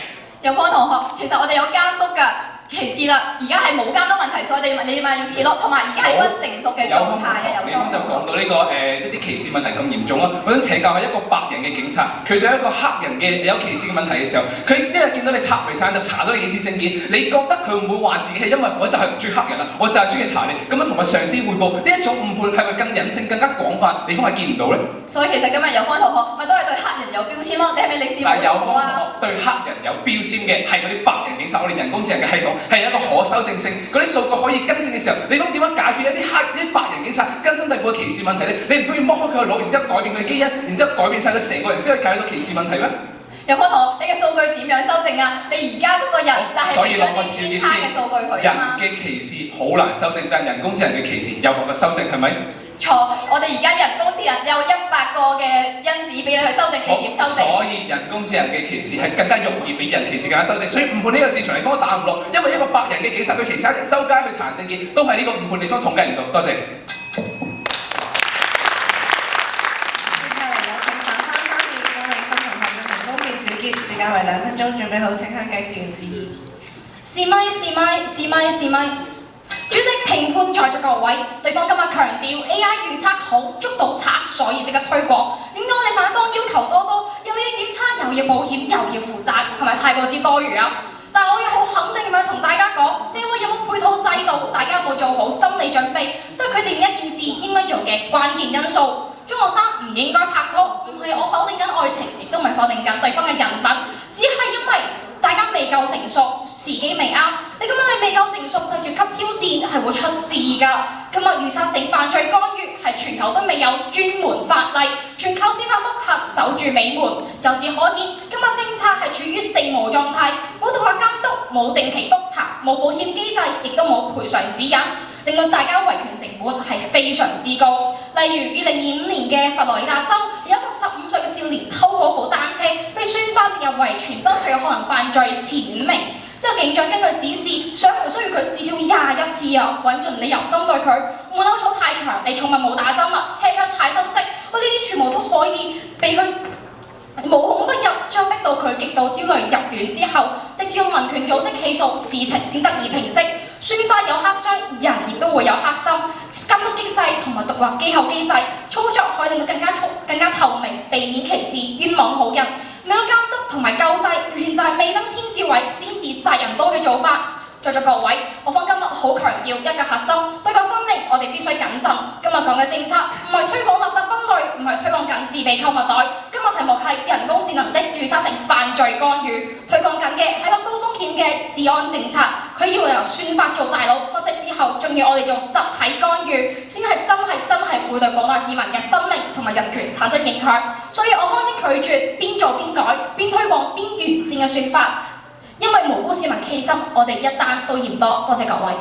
有方同學，其實我哋有監督㗎。其次啦，而家係冇監督問題，所以你咪要切落，同埋而家係不成熟嘅狀態嘅。你方就講到呢個一啲歧視問題咁嚴重啦。我想請教係一個白人嘅警察，佢對一個黑人嘅有歧視嘅問題嘅時候，佢一日見到你插眉山就查到你幾次證件，你覺得佢會唔會話自己係因為我就係唔中意黑人啦，我就係中意查你，咁樣同埋上司彙報呢一種誤判係咪更隱性、更加廣泛？你方係見唔到咧？所以其實今日有方同學咪都係對黑人有標籤咯，你係咪歷史冇讀好啊？對黑人有標籤嘅係嗰啲白人警察，我哋人工智能嘅系統係一個可修正性，嗰啲數據可以更正嘅時候，你講點樣解決一啲白人警察根深蒂固嘅歧視問題咧？你唔通要剝開佢個腦，然之後改變佢嘅基因，然之後改變晒佢成個人先可以解決到歧視問題咩？有科圖，你嘅數據點樣修正啊？你而家嗰個人就係所以攞個俾小結咗啲差嘅數據佢人啊嘛。嘅歧視好難修正，但係人工智能嘅歧視有辦法修正，係咪？錯，我哋而家人工智能有100個嘅因子俾你去修正，你點修正？所以人工智能嘅歧視係更加容易比人歧視更加修正，所以誤判呢個字從地方打唔落，因為一個白人嘅警察佢歧視一周街去查證件，都係呢個誤判地方統計唔到。多謝。時間為2分鐘，準備好請向計時員示意。試咪。主席評判在座各位，對方今日強調 AI 預測好，捉到賊，所以即刻推廣。點解我哋反方要求多多，又要檢測，又要保險，又要負責，係咪太過之多餘啊？但係我要好肯定咁樣同大家講，社會有冇配套制度，大家有冇做好心理準備，都係決定一件事應該做嘅關鍵因素。中學生唔應該拍拖，唔係我否定緊愛情，亦都唔係否定緊對方嘅人品，只係因為大家未夠成熟，時機未啱。你咁樣你未夠成熟就越級挑戰係會出事㗎。今日預測性犯罪干預係全球都未有專門法例，全靠司法覆核守住尾門。由此可見，今日政策係處於四無狀態，冇獨立監督，冇定期覆查，冇保險機制，亦都冇賠償指引，令到大家維權成本係非常之高。例如2025年嘅佛羅里達州有一個15歲嘅少年偷嗰部單車，被宣發列入為全州最有可能犯罪前5名。之後警長根據指示，上門需要佢至少21次啊，揾盡理由針對佢。門口草太長，你寵物冇打針啊，車窗太深色，呢啲全部都可以被佢無孔不入，將逼到佢極度焦慮入院之後，直至到民權組織起訴，事情先得以平息。宣發有黑箱，人亦都會有黑心。監督機制同埋獨立機構機制操作可以令到更加透明，避免歧視冤枉好人。沒有監督同埋救濟，完全就係未登天之位先至殺人多嘅做法。在座各位，我方今日好強調一個核心，對個生命我哋必須謹慎。今日講嘅政策唔係推廣垃圾分類，唔係推廣緊自備購物袋。今日題目係人工智能的預測性犯罪干預，推廣緊嘅係個高風險嘅治安政策。佢要由宣發做大佬，分析之後，仲要我哋做實體干預，先係真係會對廣大市民嘅生命同埋人權產生影響。所以我方先拒絕邊做邊改，邊推廣邊完善嘅宣發。因為無辜市民犧牲，我哋一單都嫌多。多謝各位。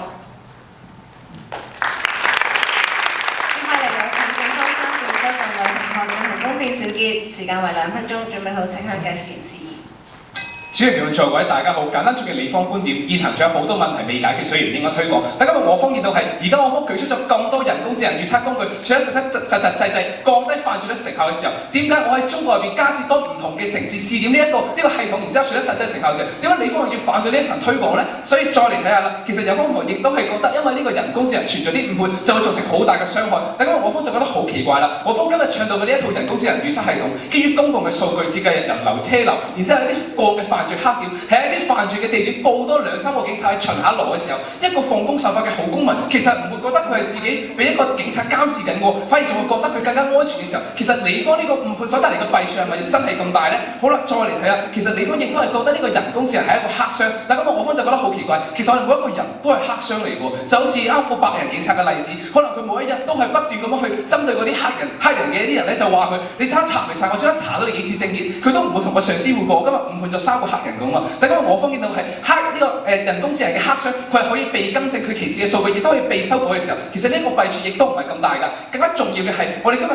接下嚟有請警方3段修正兩項進行公辯小結，時間為2分鐘，準備好請向計時員示意。主席評判在位，大家好。簡單總結理方觀點，議題仲有好多問題未解決，所以唔應該推廣。但今日我方見到係，而家我方舉出咗咁多人工智能預測工具，除咗實際降低犯罪率成效嘅時候，點解我喺中國入邊加設多唔同嘅城市試點呢個系統，然之後除咗實際成效嘅時候，點解理方要反對呢一層推廣呢？所以再嚟睇下啦，其實有方亦都係覺得，因為呢個人工智能存在啲誤判，就會造成好大嘅傷害。但今日我方就覺得好奇怪啦，我方今日倡導嘅呢一套人工智能預測系統，基於公共嘅數據設計人流車流，然之後一啲個嘅犯罪黑點，喺一啲犯罪嘅地點報多2-3個警察去巡下邏嘅時候，一個奉公守法嘅好公民，其實唔會覺得佢係自己俾一個警察監視緊喎，反而仲會覺得佢更加安全嘅時候，其實理方呢個誤判所帶嚟嘅弊處係咪真係咁大呢？好啦，再嚟睇下，其實理方亦都係覺得呢個人工智能係一個黑箱，但咁我方就覺得好奇怪，其實我哋每一個人都係黑箱嚟喎，就好似啱個白人警察嘅例子，可能佢每一日都係不斷咁樣去針對嗰啲黑人嘅啲人咧，就話佢你查未查，我將查到你幾次證件，佢都唔會同個上司匯報。今日誤判咗3個黑人咁啊！但今日我方見到係呢個人工智能嘅黑箱，佢係可以被更正佢歧視嘅數據，亦都可以被修改嘅時候，其實呢個弊處亦都唔係咁大㗎。更加重要嘅係，我哋今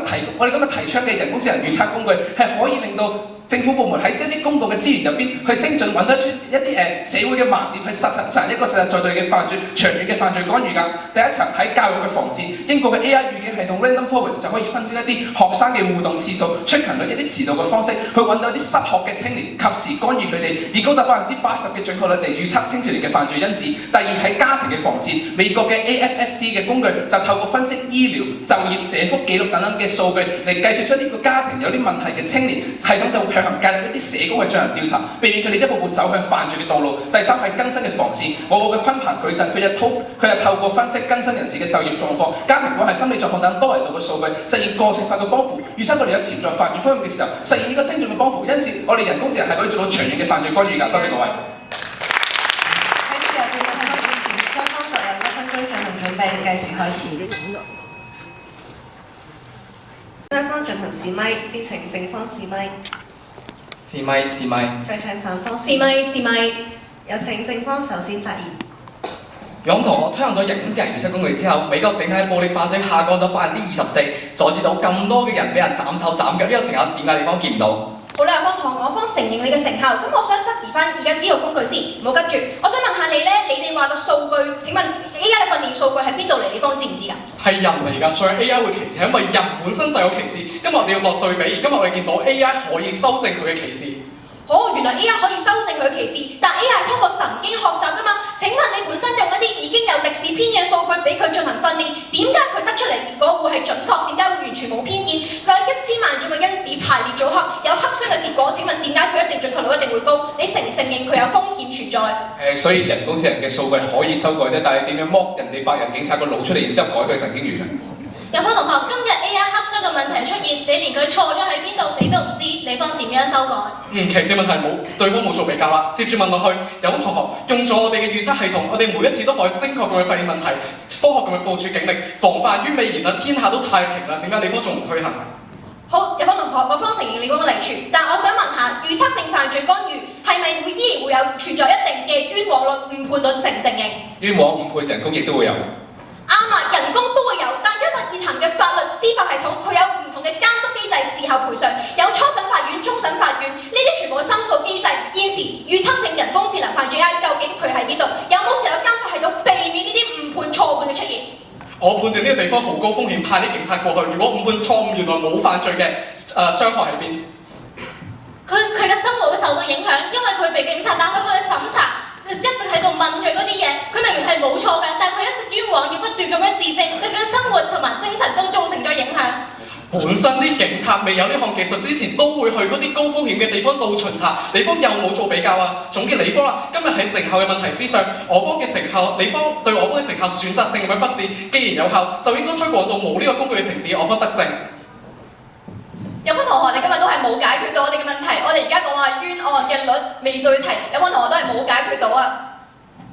日提倡嘅人工智能預測工具係可以令到政府部門喺一啲公共嘅資源入邊去精準揾得出一啲社會嘅盲點，去實行一個實實在在嘅犯罪長遠嘅犯罪干預㗎。第一層喺教育嘅防治，英國嘅 AI 預警系統 Random Forest 就可以分析一啲學生嘅互動次數、出勤率、一啲遲到嘅方式，去揾到一啲失學嘅青年，及時干預佢哋，以高達80%嘅準確率嚟預測青少年嘅犯罪因子。第二喺家庭嘅防治，美國嘅 AFST 嘅工具就透過分析醫療、就業、社福記錄等等嘅數據嚟計算出呢個家庭有啲問題嘅青年，系統就會強行介入一啲社工去進行調查，避免佢哋一步步走向犯罪嘅道路。第三係更新嘅防治，我嘅昆彭矩陣，佢就透過分析更新人士嘅就業狀況、家庭關係、心理狀況等多維度嘅數據，實現個性化嘅幫扶，預測佢哋有潛在犯罪風險嘅時候，實現呢個精準嘅幫扶。因此，我哋人工智能係可以做到長遠嘅犯罪干預㗎。多謝各位。計時開始。雙方進行試咪，先請正方試咪，試咪試咪。再請反方試咪試咪。有請正方首先發言。楊同學推行咗人工智能預測工具之後，美國整體暴力犯罪下降咗24%，阻止到咁多嘅人俾人斬手斬腳，呢個成效點解你方見唔到？好啦，方同我方承認你嘅成效，咁我想質疑翻而家呢個工具先，唔好跟住。我想問下你咧，你哋話個數據，請問 AI 嘅訓練數據喺邊度嚟？你方知唔知㗎？係人嚟㗎，所以 AI 會歧視，係因為人本身就有歧視。今日我哋要落對比，而今日我哋見到 AI 可以修正佢嘅歧視。原來 AI 可以修正佢嘅歧視，但 AI 係通過神經學習㗎嘛？請問你本身用一啲已經有歷史偏見嘅數據俾佢進行訓練，點解佢得出嚟結果會係準確？點解會完全冇偏見？佢有1000萬種嘅因子排列組合，有黑箱嘅結果。請問點解佢一定準確率一定會高？你承唔承認佢有風險存在？所以人工智能嘅數據可以修改啫，但係點樣剝人哋白人警察個腦出嚟，然之後改佢神經元啊？有方同學，今日 AI 黑箱嘅問題出現，你連佢錯咗喺邊度你都唔知，你方點樣修改？歧視問題對方冇做比較啦。接住問落去，有方同學用咗我哋嘅預測系統，我哋每一次都可以精確咁去發現問題，科學咁去部署警力，防範於未然啦，天下都太平啦，點解你方仲唔推行？好，有方同學，我方承認你嗰個嚟處，但我想問下，預測性犯罪干預係咪依然會有存在一定嘅冤枉率、誤判率，承唔承認？冤枉誤判人工亦都會有。啱啊，人工都會有，但因為現行嘅法律司法系統，佢有唔同嘅監督機制、事後賠償，有初審法院、終審法院，呢啲全部申訴機制。現時預測性人工智能犯罪 AI 究竟佢喺邊度？有冇時候監察系統避免呢啲誤判錯判嘅出現？我判斷呢個地方好高風險，派啲警察過去。如果誤判錯誤，原來冇犯罪嘅傷害喺邊？佢嘅生活會受到影響，因為佢被警察打開佢嘅審查。一直喺度問佢嗰啲嘢，佢明明係冇錯嘅，但係佢一直冤枉，要不斷咁樣自證，對佢嘅生活同埋精神都造成咗影響。本身啲警察未有呢項技術之前，都會去嗰啲高風險嘅地方度巡查。你方有冇做比較啊？總結你方啦，今日喺成效嘅問題之上，我方嘅成效，你方對我方嘅成效選擇性咁樣忽視。既然有效，就應該推廣到冇呢個工具嘅城市，我方得正。有方同學，你今日都係冇解決到我哋嘅問題。我哋而家講話冤案嘅率未對題，有方同學都係冇解決到啊。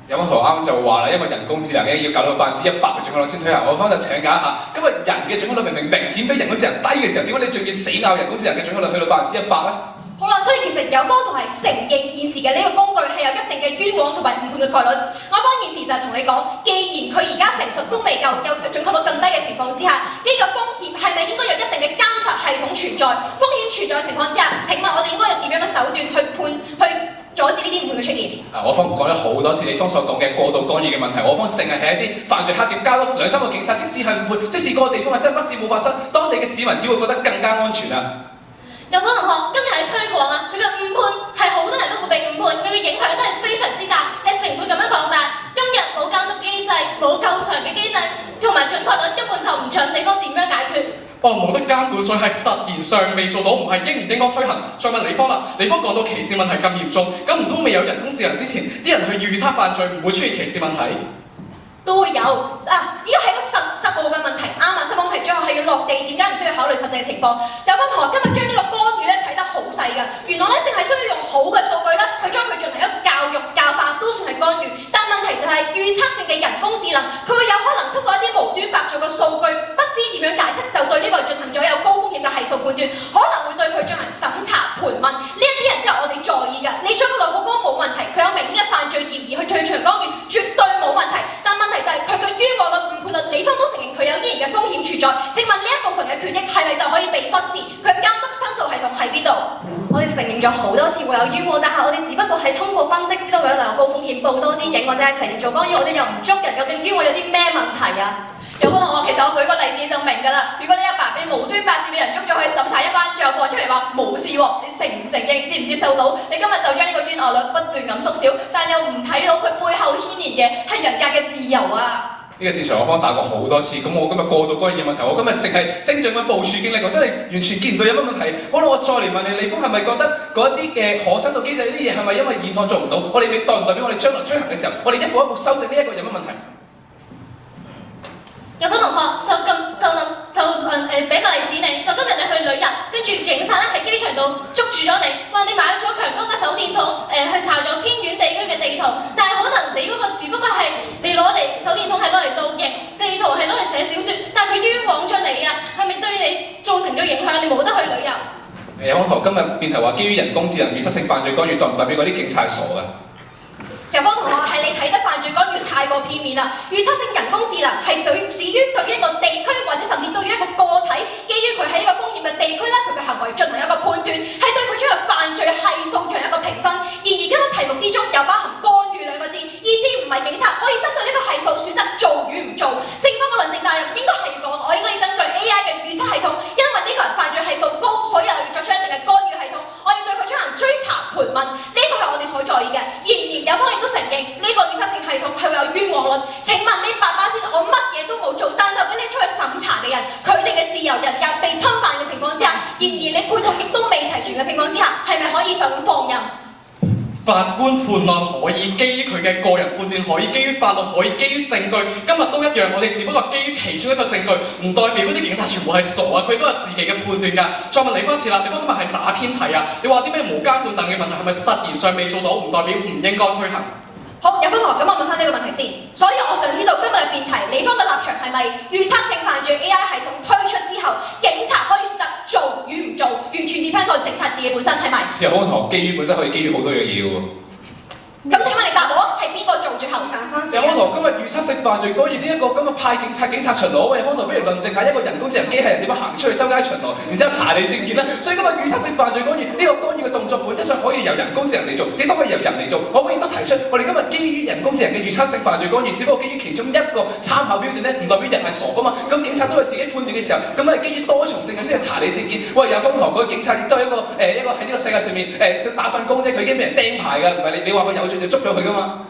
有方同學啱就話啦，因為人工智能咧要搞到100%嘅準確率先推行。我方就請教一下，今日人嘅準確率明顯比人工智能低嘅時候，點解你仲要死拗人工智能嘅準確率去到100%咧？好啦，所以其實有方同係承認現時嘅呢個工具係有一定嘅冤枉同埋誤判嘅概率。我方現時就係同你講，既然佢而家成熟都未夠，有準確率更低嘅情況之下，呢個風險係咪應該有一定嘅監察系統存在？風險存在嘅情況之下，請問我哋應該用點樣嘅手段去阻止呢啲誤判嘅出現？我方講咗好多次，你方所講嘅過度干預嘅問題，我方淨係喺一啲犯罪黑點交多2-3個警察，即使係誤判，即使嗰個地方係真係乜事冇發生，當地嘅市民只會覺得更加安全啊！有方同學，今日係推廣啊，佢嘅誤判係好多人都會被誤判，佢嘅影響都係非常之大，係成倍咁樣擴大。今日冇監督機制，冇夠長嘅機制，同埋準確率根本就唔準，地方點樣解決？冇得監管，所以係實驗上未做到，唔係應唔應該推行。再問李方啦，李方講到歧視問題咁嚴重，咁唔通未有人工智能之前，啲人去預測犯罪唔會出現歧視問題？都會有啊！呢個係一個實務嘅問題，啱啊！實務題最後係要落地，點解唔需要考慮實際嘅情況？有方同學今日將呢個干預咧睇得好細㗎，原來咧淨係需要用好嘅數據咧去將佢進行一個教育教化，都算係干預。但問題就係預測性嘅人工智能，佢會有可能通過一啲無端白做嘅數據，不知點樣解釋，就對呢個進行咗有高風險嘅係數判斷，可能會對佢進行審查盤問。呢一啲人之後我哋在意㗎，你將個率好高冇問題，佢有明顯嘅犯罪嫌疑去退場干預，絕對冇問題。但問題就係佢嘅冤枉率、誤判率，你方都承認佢有依然嘅風險存在。請問呢一部分嘅權益係咪就可以被忽視？佢監督申訴系統喺邊度？我哋承認咗好多次會有冤枉，但係我哋只不過係通過分析知道佢有高風險，報多啲警或者係提前做干預，我哋又唔捉人，究竟冤枉有啲咩問題啊？有方同學，其實我舉個例子就明㗎啦。如果你阿爸俾無端白事俾人捉咗去審查一番，最後放出嚟話冇事喎，你承唔承認？接唔接受到？你今日就將呢個冤案率不斷咁縮小，但又唔睇到佢背後牽連嘅係人格嘅自由啊！呢個戰場我方打過好多次，咁我今日過度干預嘅問題，我今日淨係精準咁部署經歷，我真係完全見唔到有乜問題。好啦，我再嚟問你，李峰係咪覺得嗰一啲嘅可申訴機制呢啲嘢係咪因為現況做唔到？我哋代唔代表我哋將來推行嘅時候，我哋一步一步修正呢一個有乜問題？有方同學俾個例子你，就今日你去旅遊，跟住警察咧喺機場度捉住咗你，話你買咗強光嘅手電筒，去查咗偏遠地區嘅地圖，但係可能你嗰個只不過係你攞嚟手電筒係攞嚟露營，地圖係有方同學今日辯題話，基於人工智能預測性犯罪干預，代唔代表嗰啲警察係傻㗎？入方同學係你睇得犯罪干預太過片面啦，預測性人工智能係對於一個地區或者甚至對於一個個體，基於佢喺呢個風險嘅地區咧，佢嘅行為進行一個判斷，係對佢將個犯罪係數進行一個評分。然而今日題目之中又包含干預兩個字，意思唔係警察可以針對呢個係數選擇做與唔做，正方嘅論證責任應該係要講，我應該要根據 AI 嘅預測系統，因為呢個人犯罪係數高，所以我要作出一定嘅干預系統，我要對佢進行追查盤問，呢個係我哋所在意嘅。然而有方亦都承認呢個預測性系統係會有冤枉論。請問呢8巴仙我乜嘢都冇做，但就俾你出去審查嘅人，佢哋嘅自由人格被侵犯嘅情況之下，然而你配套亦都未提全嘅情況之下，係咪可以就咁放任？法官判案可以基於佢嘅個人判斷，可以基於法律，可以基於證據。今日都一樣，我哋只不過基於其中一個證據，唔代表嗰啲警察全部係傻啊！佢都有自己嘅判斷㗎。再問你多次啦，你方今日係打偏題啊？你話啲咩無監管等嘅問題係咪實驗上未做到，唔代表唔應該推行？好，有分同學，咁我問翻呢個問題先。所以我想知道今日嘅辯題，你方嘅立場係咪預測性犯罪 AI 系統推出之後，警察可以選擇做與唔做，完全 depend on 警察自己本身係咪？有方同學基於本身可以基於好多樣嘢嘅喎。咁請問你答我係邊個做最後揀方？有方同學今日預測性犯罪干預呢一個咁嘅派警察巡邏，喂，有方同學不如論證下一個人工智能機器人點樣行出去周街巡邏，然之後查你證件啦。所以今日預測性犯罪干預呢個干預嘅動作本質上可以由人工智能嚟做，亦都可以由人嚟做。我亦都提出，我哋今日基於人工智能嘅預測性犯罪干預，只不過基於其中一個參考標準咧，唔代表人係傻噶嘛。咁警察都有自己判斷嘅時候，咁係基於多重證據先去查你證件。喂，有方同學嗰個警察亦都係一個喺呢個世界上面打份工啫，佢已經俾人釘牌㗎，唔係你話佢有罪就捉咗佢㗎嘛。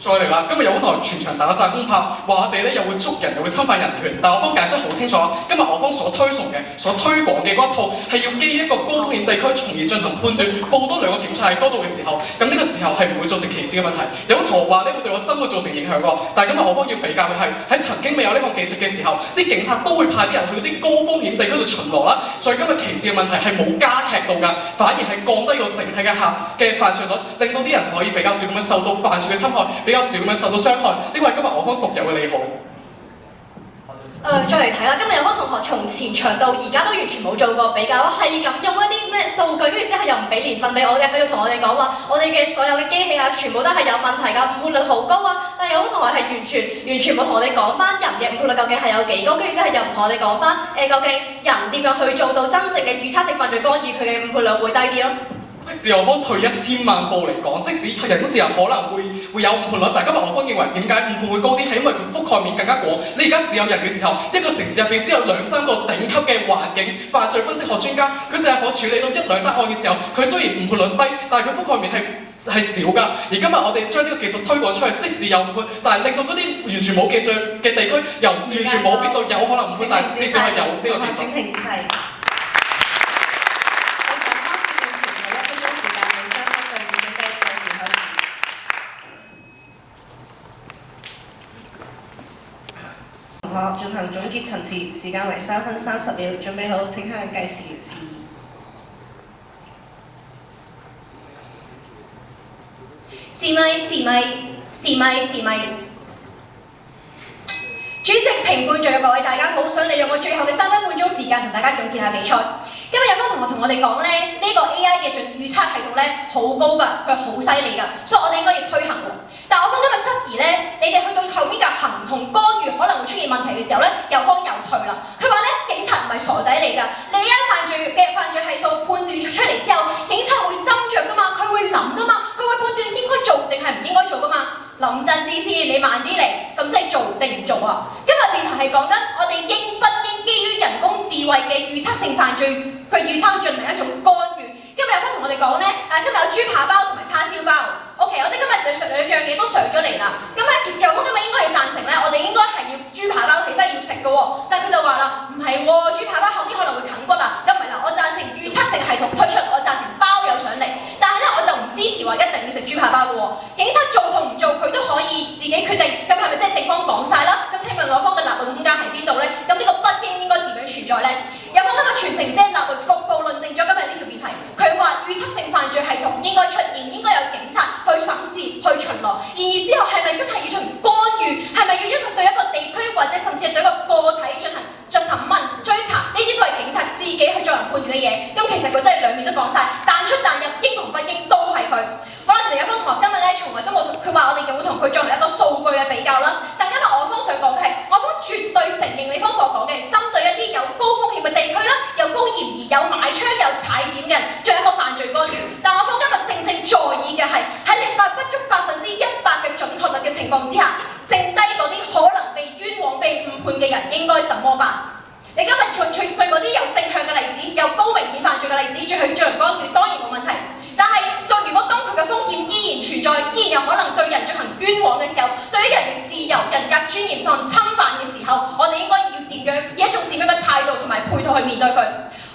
再嚟啦！今日有方全場打晒空炮，話我哋咧又會捉人，又會侵犯人權。但我方解釋好清楚，今日我方所推崇嘅、所推廣嘅嗰一套係要基於一個高風險地區，從而進行判斷。報多2個警察喺嗰度嘅時候，咁呢個時候係唔會造成歧視嘅問題。有同學話呢會對我生活造成影響喎，但係今日我方要比較嘅係喺曾經未有呢個技術嘅時候，啲警察都會派啲人去啲高風險地區度巡邏啦。所以今日歧視嘅問題係冇加劇到㗎，反而係降低咗整體嘅犯罪率，令到啲人可以比較少咁樣受到犯罪嘅侵害。比較少咁樣受到傷害，呢個係今日我方獨有嘅利好。再嚟睇啦，今日有方同學從前場到而家都完全冇做過比較，係咁用一啲咩數據，跟住之後又唔俾年份俾我哋，喺度同我哋講話，我哋嘅所有嘅機器啊，全部都係有問題㗎，誤判率好高啊！但係有方同學係完全冇同我哋講翻人嘅誤判率究竟係有幾高，跟住之後又唔同我哋講翻究竟人點樣去做到真正嘅預測性犯罪干預，佢嘅誤判率會低啲咯。即使我方退1000萬步嚟講，即使人工智能可能會有誤判率，但係今日我方認為點解誤判會高啲，係因為佢覆蓋面更加廣。你而家只有人嘅時候，一個城市入邊先有2-3個頂級嘅環境犯罪分析學專家，佢淨係可處理到1-2單案嘅時候，佢雖然誤判率低，但係佢覆蓋面係少㗎。而今日我哋將呢個技術推廣出去，即使有誤判，但係令到嗰啲完全冇技術嘅地區，由完全冇變到有可能誤判，但係至少係有呢個技術。請停止係。同學進行總結陳詞，時間為3分30秒，準備好請向計時員示意。是咪？主席、評判在座各位大家好，想利用我最後嘅3分半鐘時間同大家總結下比賽。今日有方同學同我哋講咧，呢個 AI 嘅預測系統咧好高㗎，佢好犀利㗎，所以我哋應該要推行喎。但係我方今日質疑咧，你哋去到後面嘅行同干預可能會出現問題嘅時候咧，有方又退啦。佢話咧，警察唔係傻仔嚟㗎，你一犯罪係數判斷出嚟之後，警察會斟酌㗎嘛，佢會諗㗎嘛，佢會判斷應該做定係唔應該做㗎嘛。諗真啲先，你慢啲嚟，咁即係做定唔做啊？今日辯題係講緊我哋應不應基於人工智慧嘅預測性犯罪佢預測進行一種干預。今日有方同我哋講咧，今日有豬扒包同埋叉燒包。OK， 我哋今日兩樣嘢都上咗嚟啦。咁有方今日應該要贊成咧，我哋應該係要豬扒包其實要食嘅喎。但係佢就話啦，唔係喎，豬扒包後面可能會啃骨啦。咁唔係啦，我贊成預測性系統推出，我贊成包有上嚟。但係咧，我就唔支持話一定要食豬扒包嘅喎。警察做同唔做，佢都可以自己決定。咁係咪即係正方講晒啦？咁請問我方嘅立論空間喺邊度咧？咁呢個北京應該點樣存在咧？有方今日全程即係立論局部論證咗今日呢條辯題。佢話預測性犯罪系統應該出現，應該有警察去審視、去巡邏。然而之後係咪真係要進行干預？係咪要一個嘅人應該怎麼辦？你今日對嗰啲有正向嘅例子、有高明顯犯罪嘅例子，再去進行干預，當然冇問題。但係，如果當佢嘅風險依然存在，依然有可能對人進行冤枉嘅時候，對於人嘅自由、人格尊嚴同侵犯嘅時候，我哋應該要點樣以一種點樣嘅態度同埋配套去面對佢？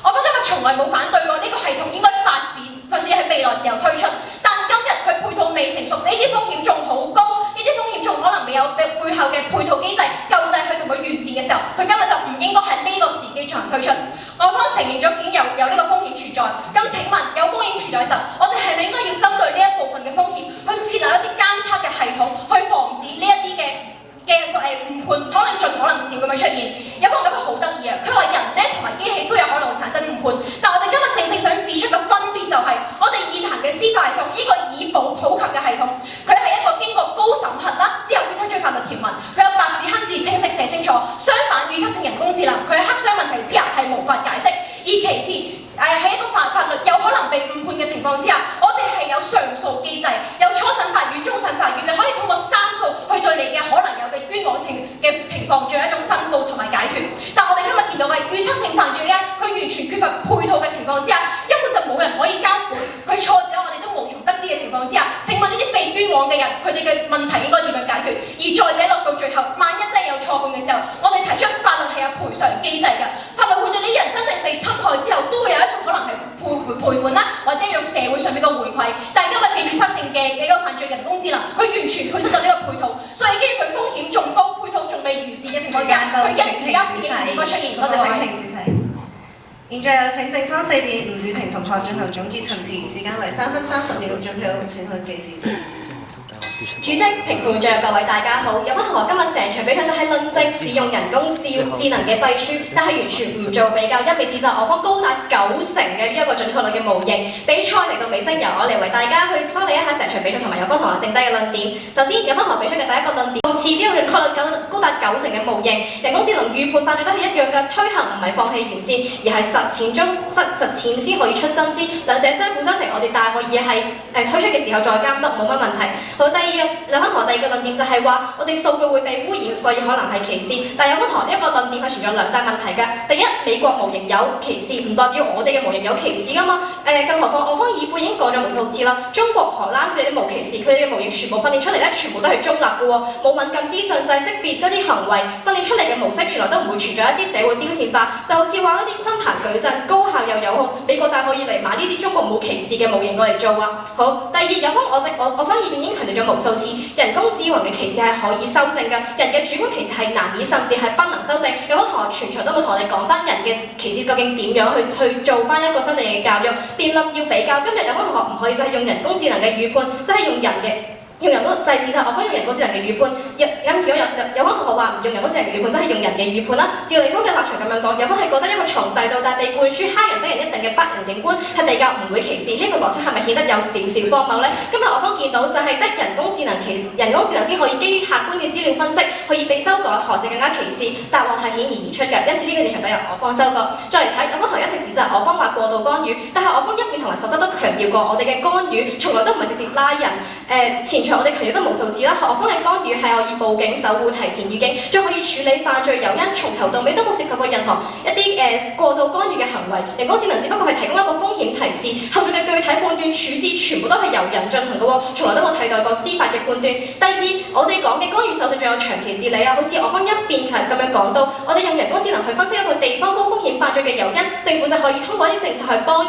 我覺得佢從來冇反對過呢個系統應該發展，甚至喺未來時候推出。但今日佢配套未成熟，呢啲風險仲好高，呢啲風險仲可能未有背後嘅配套機制、救濟去同佢完善嘅時候，佢今日就唔應該喺呢個時機進行推出。我方承認咗已經有呢個風險存在，咁請問有風險存在嘅時候，我哋係咪應該要針對呢一部分嘅風險，去設立一啲監測嘅系統，去防止呢一啲嘅誤判可能盡可能少咁樣出現？有個人覺得好得意啊，佢話人咧同埋機器都有可能會產生誤判，但我哋今日正想指出嘅分別就係、我哋現行嘅司法系統呢個以保普及嘅系統，佢係一個經過高審核啦之後先推出法律條文，佢有白紙黑字清晰寫清楚。相反，預測性人工智能佢喺黑箱問題之下係無法解釋。而其次，喺一個法律有可能被誤判嘅情況之下，我哋係有上訴機制，有初審法院、終審法院，你可以通過申訴去對你嘅可能有嘅冤枉情況進行一種申報同埋解決。但我哋今日見到嘅預測性犯罪咧，佢完全缺乏配套嘅情況之下，根本就冇人可以監管，佢錯咗我哋都無從得知嘅情況之下，請問呢啲被冤枉嘅人，佢哋嘅問題應該點樣解決？而再者落到最後，萬一真係有錯判嘅時候，我哋提出法律係有賠償機制嘅，法律會對呢啲人真正被侵害之後，都會有一種可能係賠款啦，或者用社會上面嘅回饋。但係今日嘅預測性嘅一個犯罪人工智能，佢完全推出咗呢個配套，所以基於佢風險仲高，配套仲未完善嘅情況之下，佢而家先應該出現。多謝各位。現在有請正方4辯吳志晴同學進行總結陳詞，時間為3分30秒，準備好請去記時。主席、評判長、各位大家好，有份同學今日成場比賽就係論證使用人工智能嘅弊處，但係完全唔做比較，一味指責我方高達90%嘅呢一個準確率嘅模型。比賽嚟到尾聲，由我嚟為大家去梳理一下成場比賽同埋有份同學剩低嘅論點。首先，有份同學比出嘅第一個論點，似呢個準確率高達90%嘅模型，人工智能預判犯罪都係一樣嘅，推行唔係放棄完善，而係實踐先可以出真知，兩者相輔相成，我哋大可以係推出嘅時候再監督，冇乜問題。好，第二有份同學第二個論點就係話，我哋數據會被污染，所以可能係歧視。但有份同學呢一個論點係存在兩大問題嘅。第一，美國模型有歧視，唔代表我哋嘅模型有歧視㗎嘛。更何況我方議會已經講咗無數次啦，中國、荷蘭佢哋都冇歧視，佢哋嘅模型全部訓練出嚟咧，全部都係中立嘅喎，冇敏感資訊，就係識別嗰啲行為，訓練出嚟嘅模式，從來都唔會存在一啲社會標籤化。就好似話嗰啲昆盤矩陣、高效又有控，美國大可以嚟買呢啲中國冇歧視嘅模型過嚟做啊。好，第二有方我方議員已經強調咗無數次，人工智能嘅歧視係可以修正嘅，人嘅主觀歧視係難以甚至係不能修正。有方同學全場都冇同我哋講翻人嘅歧視究竟點樣去做翻一個相對嘅教育，辯論要比較。今日有方同學唔可以就係用人工智能嘅預判，即係用人工就係指責我方用人工智能嘅預判。如果有方同學話唔用人工智能嘅預判，即係用人嘅預判啦。照理方嘅立場咁樣講，有方係覺得一個從細到大被灌輸黑人得人一定嘅不人境觀係比較唔會歧視，呢個邏輯係咪顯得有少少荒謬呢？今日我方見到就係得人工智能先可以基於客觀嘅資料分析，可以被修改，何止更加歧視？答案係顯而易出嘅，因此呢個市場都由我方修改。再嚟睇，有方同學一直指責我方話過度干預，但係我方一面同埋實質都強調過，我哋嘅干預從來都唔係直接拉人。前場我哋強調都無數次啦，學方嘅干預係可以報警、守護、提前預警，仲可以處理犯罪誘因，從頭到尾都冇涉及過任何一啲過度干預嘅行為。人工智能只不過係提供一個風險提示，後續嘅具體判斷處置全部都係由人進行嘅喎，從來都冇替代過司法嘅判斷。第二，我哋講嘅干預手段仲有長期治理啊，好似我方一邊咁樣講到，我哋用人工智能去分析一個地方高風險犯罪嘅誘因，政府就可以通過一啲政策去幫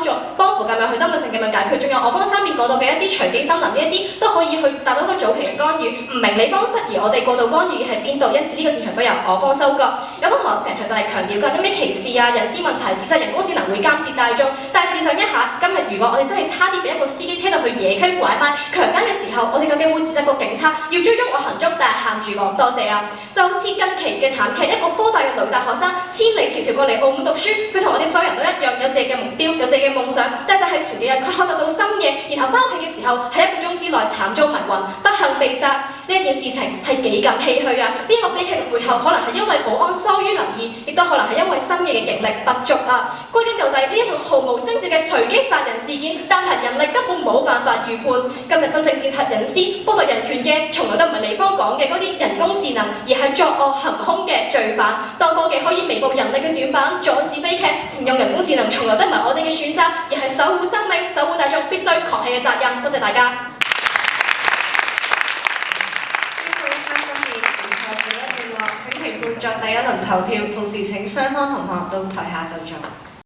扶咁樣去針對性咁樣解決。仲有我方三邊講到嘅一啲隨機森林呢一啲都可以去達到一個早期嘅干預。唔明你方質疑我哋過度干預係邊度，因此呢個市場都由我方收割。有方同學成場就係強調緊啲咩歧視啊、隱私問題，指責人工智能會監視大眾。但係試想一下，今日如果我哋真係差啲俾一個司機車到去野區拐賣強姦嘅時候，我哋究竟會指責個警察要追蹤我行蹤，但係喊住講多謝啊？就好似近期嘅慘劇，一個科大嘅女大學生千里迢迢過嚟澳門讀書，佢同我哋所有人都一樣，有自己嘅目標，有自己嘅夢想，但係就係前幾日佢學習到深夜，然後翻屋企嘅時候喺1個鐘之內慘遭迷暈，不幸被殺。呢一件事情係幾咁唏噓啊！呢一個悲劇嘅背後，可能係因為保安疏於留意，亦都可能係因為深夜嘅警力不足啊！歸根究底，呢一種毫無徵兆嘅隨機殺人事件，單憑人力根本冇辦法預判。今日真正踐踏隱私、剝奪人權嘅，從來都唔係你方講嘅嗰啲人工智能，而係作惡行兇嘅罪犯。當科技可以彌補人力嘅短板，阻止悲劇，善用人工智能，從來都唔係我哋嘅選擇，而係守護生命、守護大眾必須扛起嘅責任。多謝大家。請評判作第一輪投票，同時請雙方同學到台下就座。